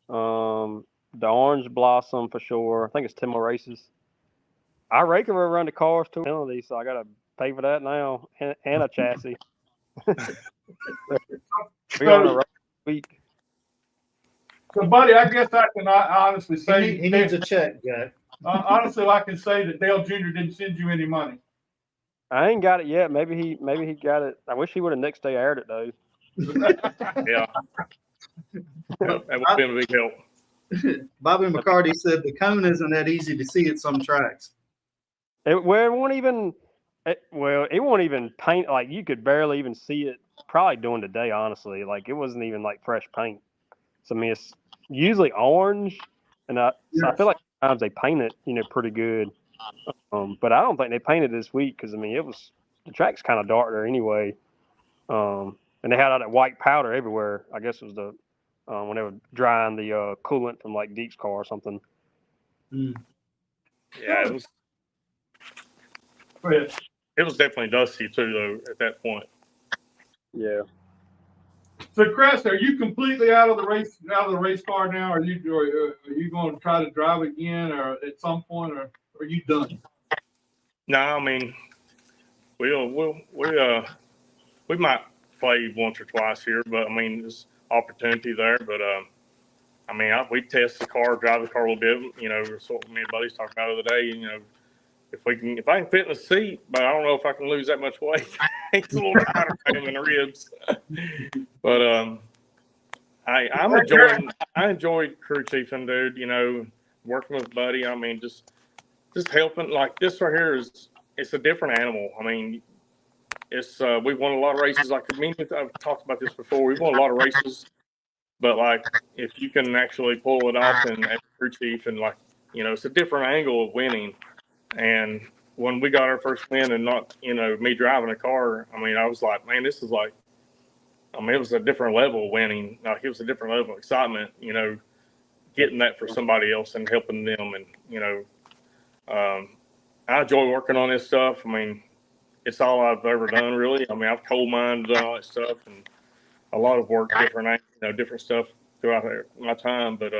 the Orange Blossom for sure. I think it's 10 more races. I regularly run the Cars Tour penalty, so I got to pay for that now and a chassis. We're on a road week. So, Buddy, I guess I can honestly say He needs a check, Jack. honestly, I can say that Dale Jr. didn't send you any money. I ain't got it yet. Maybe he got it. I wish he would have next day aired it though. Yeah, that would have been a big help. Bobby McCarty said the cone isn't that easy to see at some tracks. It won't even paint. Like you could barely even see it. Probably during the day, honestly. Like it wasn't even like fresh paint. So I mean, it's usually orange, and so I feel like sometimes they paint it, pretty good. But I don't think they painted this week because I mean the track's kind of dark there anyway. And they had all that white powder everywhere. I guess it was the when they were drying the coolant from like Deep's car or something. Yeah, it was. Go ahead. It was definitely dusty too, though. At that point. Yeah. So, Crest, are you completely out of the race car now? Are you going to try to drive again, or at some point, or are you done? No, I mean, we might play once or twice here, but I mean, there's opportunity there. But I mean, we test the car, drive the car a little bit. That's what me and Buddy's talking about the other day. If I can fit in the seat, but I don't know if I can lose that much weight. It's a little tighter for him in the ribs. But I enjoyed crew chiefing, dude. Working with Buddy. I mean, just helping. Like this right here it's a different animal. I mean, it's we've won a lot of races. Like I've talked about this before. We've won a lot of races, but like if you can actually pull it off and crew chief and like it's a different angle of winning. And when we got our first win and not, me driving a car, I mean, I was like, man, this is like, I mean, it was a different level of winning. Like, it was a different level of excitement, getting that for somebody else and helping them. And, I enjoy working on this stuff. I mean, it's all I've ever done, really. I mean, I've coal mined and all that stuff and a lot of work, different stuff throughout my time. But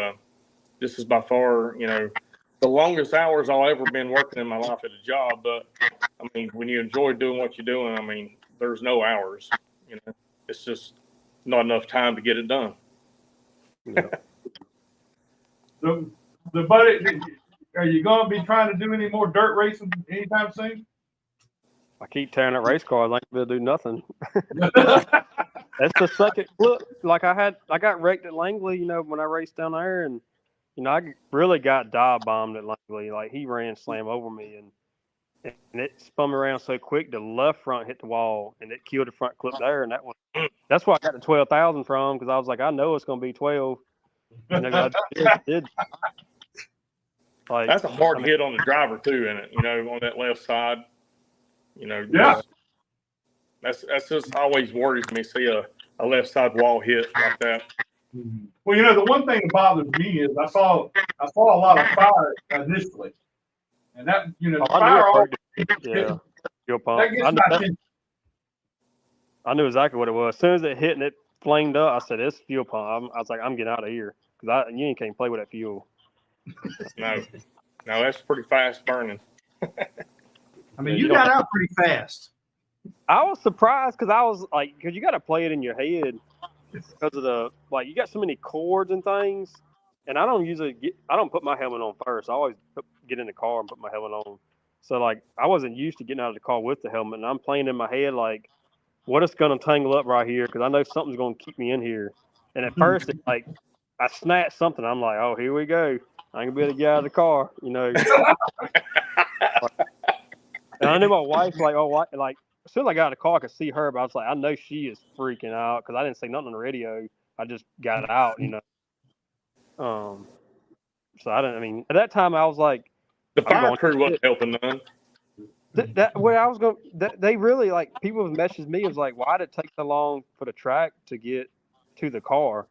this is by far, the longest hours I've ever been working in my life at a job. But I mean, when you enjoy doing what you're doing, I mean, there's no hours, it's just not enough time to get it done. Yeah. The Buddy, are you going to be trying to do any more dirt racing anytime soon? I keep tearing that race car. I think they'll do nothing. That's the second flip. Like I got wrecked at Langley, when I raced down there, and I really got dive bombed at Langley. Like he ran slam over me, and it spun me around so quick. The left front hit the wall, and it killed the front clip there. And that's why I got the 12,000 from, because I was like, I know it's going to be 12. And I did. Like that's a hard hit on the driver too, isn't it? On that left side. Yeah. That's just always worries me. See a left side wall hit like that. Well, the one thing that bothers me is I saw a lot of fire initially, and that fire. Yeah. Fuel pump. That gets my attention. I knew exactly what it was. As soon as it hit and it flamed up, I said, "It's fuel pump." I was like, "I'm getting out of here," because you can't play with that fuel. No, that's pretty fast burning. I mean, you got out pretty fast. I was surprised because I was like, because you got to play it in your head. because of the like you got so many cords and things, and I don't put my helmet on first. I always get in the car and put my helmet on. So like I wasn't used to getting out of the car with the helmet, and I'm playing in my head like, what is going to tangle up right here? Because I know something's going to keep me in here. And at first, it's like I snatched something. I'm like, oh, here we go. I ain't gonna be able to get out of the car, you know. And I knew my wife, like, oh, like as soon as I got out of the car, I could see her, but I was like, I know she is freaking out because I didn't say nothing on the radio. I just got it out, you know. So I didn't. I mean, at that time, I was like, The fire crew wasn't helping none. that where I was going. They really like people have messaged me. It was like, why did it take so long for the track to get to the car?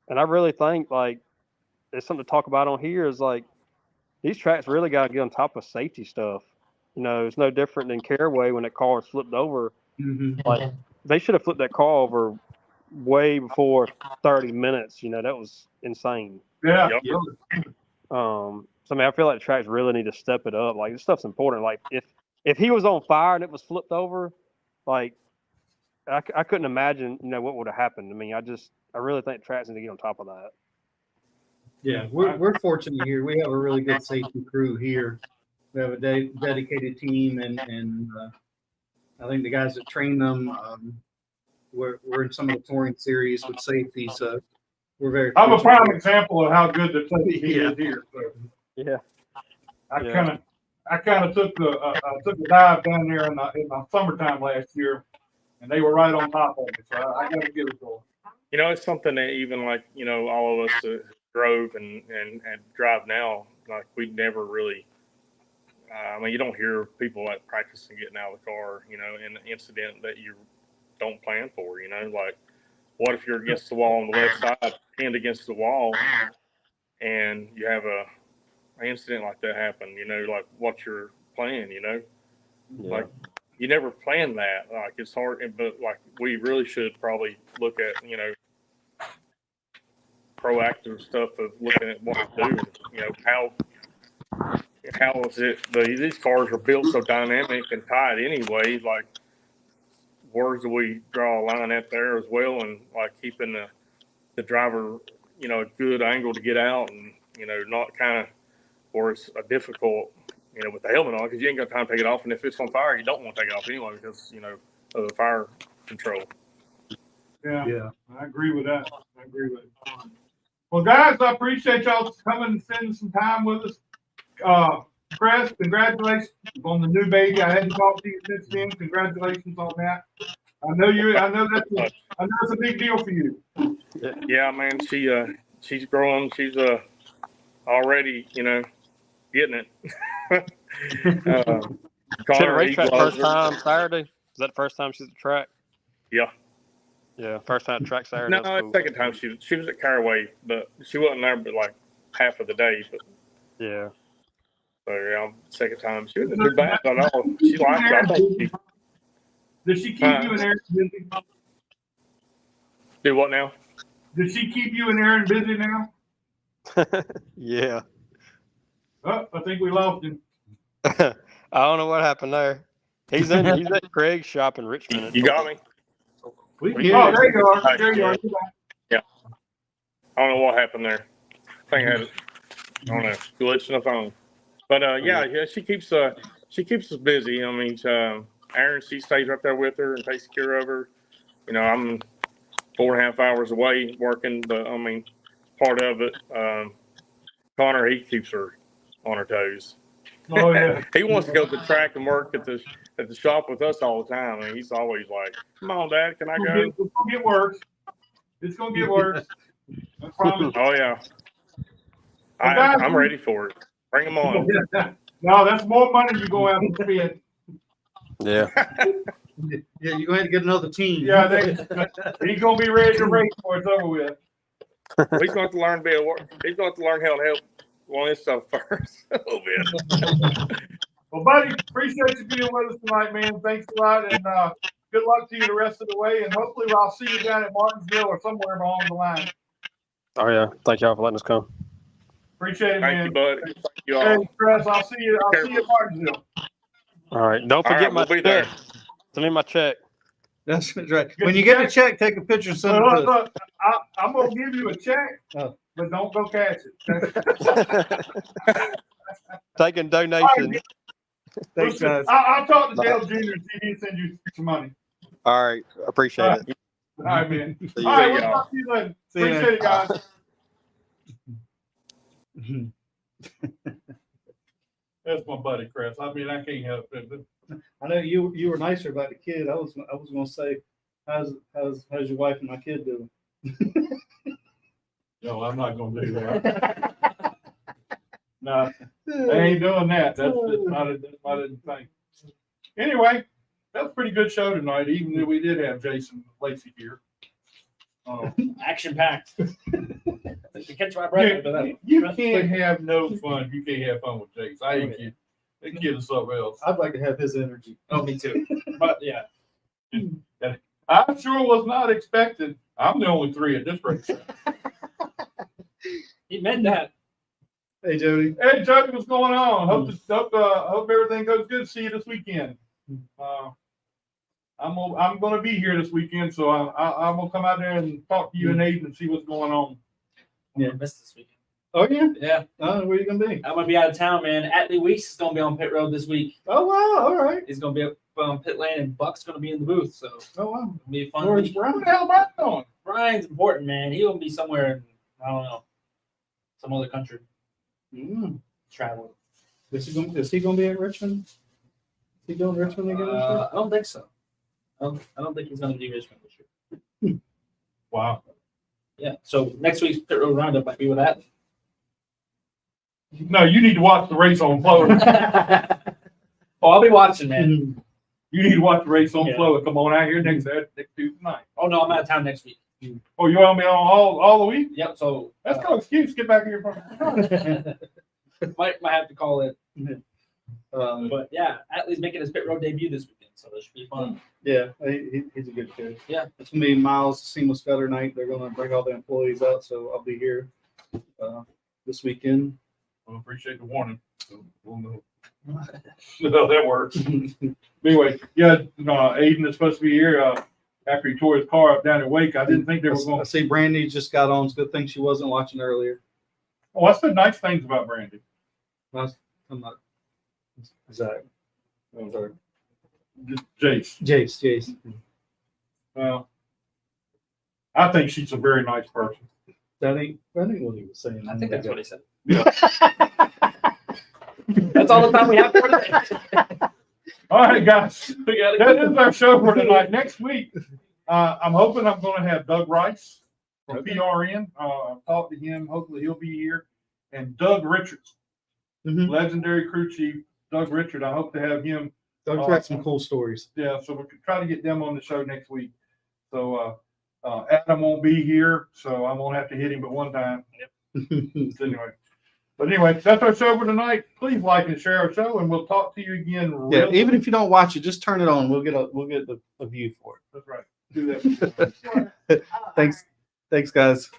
And I really think like there's something to talk about on here. Is like these tracks really got to get on top of safety stuff. You know, it's no different than Caraway when that car was flipped over. Mm-hmm. Like they should have flipped that car over way before 30 minutes. You know, that was insane. Yeah. Yep. So I mean, I feel like the tracks really need to step it up. Like this stuff's important. Like if he was on fire and it was flipped over, like I couldn't imagine, you know, what would have happened. I mean, I really think tracks need to get on top of that. Yeah, we're fortunate here. We have a really good safety crew here. We have a dedicated team, and I think the guys that train them, we're in some of the touring series with safety, so we're very. I'm a fortunate. prime example of how good the safety Yeah. is here. So Yeah. I kind of took a dive down there in the summertime last year, and they were right on top of me. So I got to give it to them. You know, it's something that even like, you know, all of us that drove and drive now, like we never really, I mean, you don't hear people like practicing getting out of the car, you know, in an incident that you don't plan for, you know, like what if you're against the wall on the left side, pinned against the wall, and you have an incident like that happen, you know, like what's your plan, you know? Yeah. Like you never plan that. Like it's hard, but like we really should probably look at, you know, proactive stuff of looking at what to do. You know, how is it? These cars are built so dynamic and tight anyway. Like, where do we draw a line at there as well, and like keeping the driver, you know, a good angle to get out, and you know, not kind of where it's a difficult, you know, with the helmet on, because you ain't got time to take it off, and if it's on fire, you don't want to take it off anyway because you know of the fire control. Yeah, I agree with that. Well, guys, I appreciate y'all coming and spending some time with us. Chris, congratulations on the new baby. I hadn't talked to you since then. Congratulations on that. I know it's a big deal for you. Yeah, man, she's growing. She's already, you know, getting it. She had a racetrack first time Saturday. Is that the first time she's at the track? Yeah. Yeah, first time at track Saturday. No, That's cool. second time she was at Caraway, but she wasn't there but like half of the day. But yeah. so yeah, second time she wasn't too bad at all. She likes it. I think Did she keep you and Aaron busy? Do what now? Did she keep you and Aaron busy now? Yeah. Oh, I think we lost him. I don't know what happened there. He's at Craig's shop in Richmond. You got me? We Oh, there you are. There you are. Yeah. I don't know what happened there. I think I had, I don't know, glitch in the phone. But yeah, she keeps us busy. I mean, Aaron, she stays right there with her and takes care of her. You know, I'm 4.5 hours away working, but I mean, part of it. Connor, he keeps her on her toes. Oh yeah. He wants to go to the track and work at the shop with us all the time. I mean, he's always like, "Come on, Dad, can I go?" It's gonna get worse. It's gonna get worse. I promise. Oh yeah, Guys, I'm ready for it. Bring them on. No, that's more money you go out and spend. Yeah. Yeah, you're going to get another team. Yeah, he's gonna be ready to race before it's over with. He's going to learn he's going to learn how to help on his stuff first a little bit. Well, buddy, appreciate you being with us tonight, man. Thanks a lot, and good luck to you the rest of the way. And hopefully, I'll see you down at Martinsville or somewhere along the line. Oh yeah. Thank y'all for letting us come. Appreciate it, man. Thank you, buddy. Thank you all. Hey, Chris, I'll see you at Martinsville. All right. Don't forget All right, my we'll be check. there. Send me my check. That's right. When you get a check, take a picture and send it Look, to us. look, I'm gonna give you a check, Oh. but don't go cash it. Taking donations. Thanks, guys. I'll talk to Dale Jr. and see if he can send you some money. All right. Appreciate All it. All right, man. See All you. right, we'll y'all. talk to you later. See ya. Appreciate it, guys. That's my buddy, Chris. I mean, I can't help it. I know you were nicer about the kid. I was gonna say, how's your wife and my kid doing? No, I'm not gonna do that. No, I ain't doing that. That's not a thing. Anyway, that was a pretty good show tonight, even though we did have Jason LAYCEE here. Action packed. To catch my breath after that. You can't have no fun. You can't have fun with Jace. I ain't kidding. That kid is something else. I'd like to have his energy. Oh, me too. But yeah. I sure was not expecting. I'm the only 3 at this race. He meant that. Hey, Jody. Hey, Jody, what's going on? Hope everything goes good. See you this weekend. I'm gonna be here this weekend, so I'm gonna come out there and talk to you and Aiden and see what's going on. Yeah, missed this weekend. Oh yeah. Yeah, Where you gonna be? I'm gonna be out of town, man. Atlee Weeks is gonna be on pit road this week. Oh wow. All right. He's gonna be up on pit lane, and Buck's gonna be in the booth. So Oh wow. it'll be a fun Where's week. Brian? What the hell Brian doing? Brian's important, man. He'll be somewhere, I don't know, some other country Mm. traveling. Is he gonna be at Richmond? Is he going to Richmond again? This year? I don't think so. I don't think he's gonna do Richmond this year. Wow. Yeah. So next week's pit road roundup might be with that. No, you need to watch the race on Flow. Oh, I'll be watching, man. You need to watch the race on Yeah. Flow. Come on out here next Tuesday night. Oh no, I'm out of town next week. Oh, you want me on all the week? Yep. So That's no excuse. Get back here from. might have to call it. Um, But yeah, Atlee's making his pit road debut this weekend, so this should be fun. yeah, he's a good kid. Yeah. It's gonna be Miles Seamless Gutter Night. They're gonna bring all the employees out, so I'll be here this weekend. Well, appreciate the warning. So we'll know. No, that works. Anyway, yeah, Aiden is supposed to be here after he tore his car up down in Wake. I didn't think they were I going. see Brandy just got on. It's a good thing she wasn't watching earlier. Oh, I said nice things about Brandy. I'm not. Zach. I'm sorry. Jace. Jace. Well, I think she's a very nice person. That ain't what he was saying. I think that's what he said. Yeah. That's all the time we have for today. All right, guys. We gotta That go. is our show for tonight. Next week, I'm hoping I'm going to have Doug Rice from Okay. PRN. I'll talk to him. Hopefully he'll be here. And Doug Richards, Mhm. legendary crew chief, Doug Richard. I hope to have him. Doug's got some cool stories. Yeah, so we could try to get them on the show next week. So Adam won't be here, so I'm gonna have to hit him at one time. So anyway, that's our show for tonight. Please like and share our show, and we'll talk to you again. Yeah, real even soon. if you don't watch it, just turn it on. We'll get a view for That's right. Do that. it. Thanks, guys.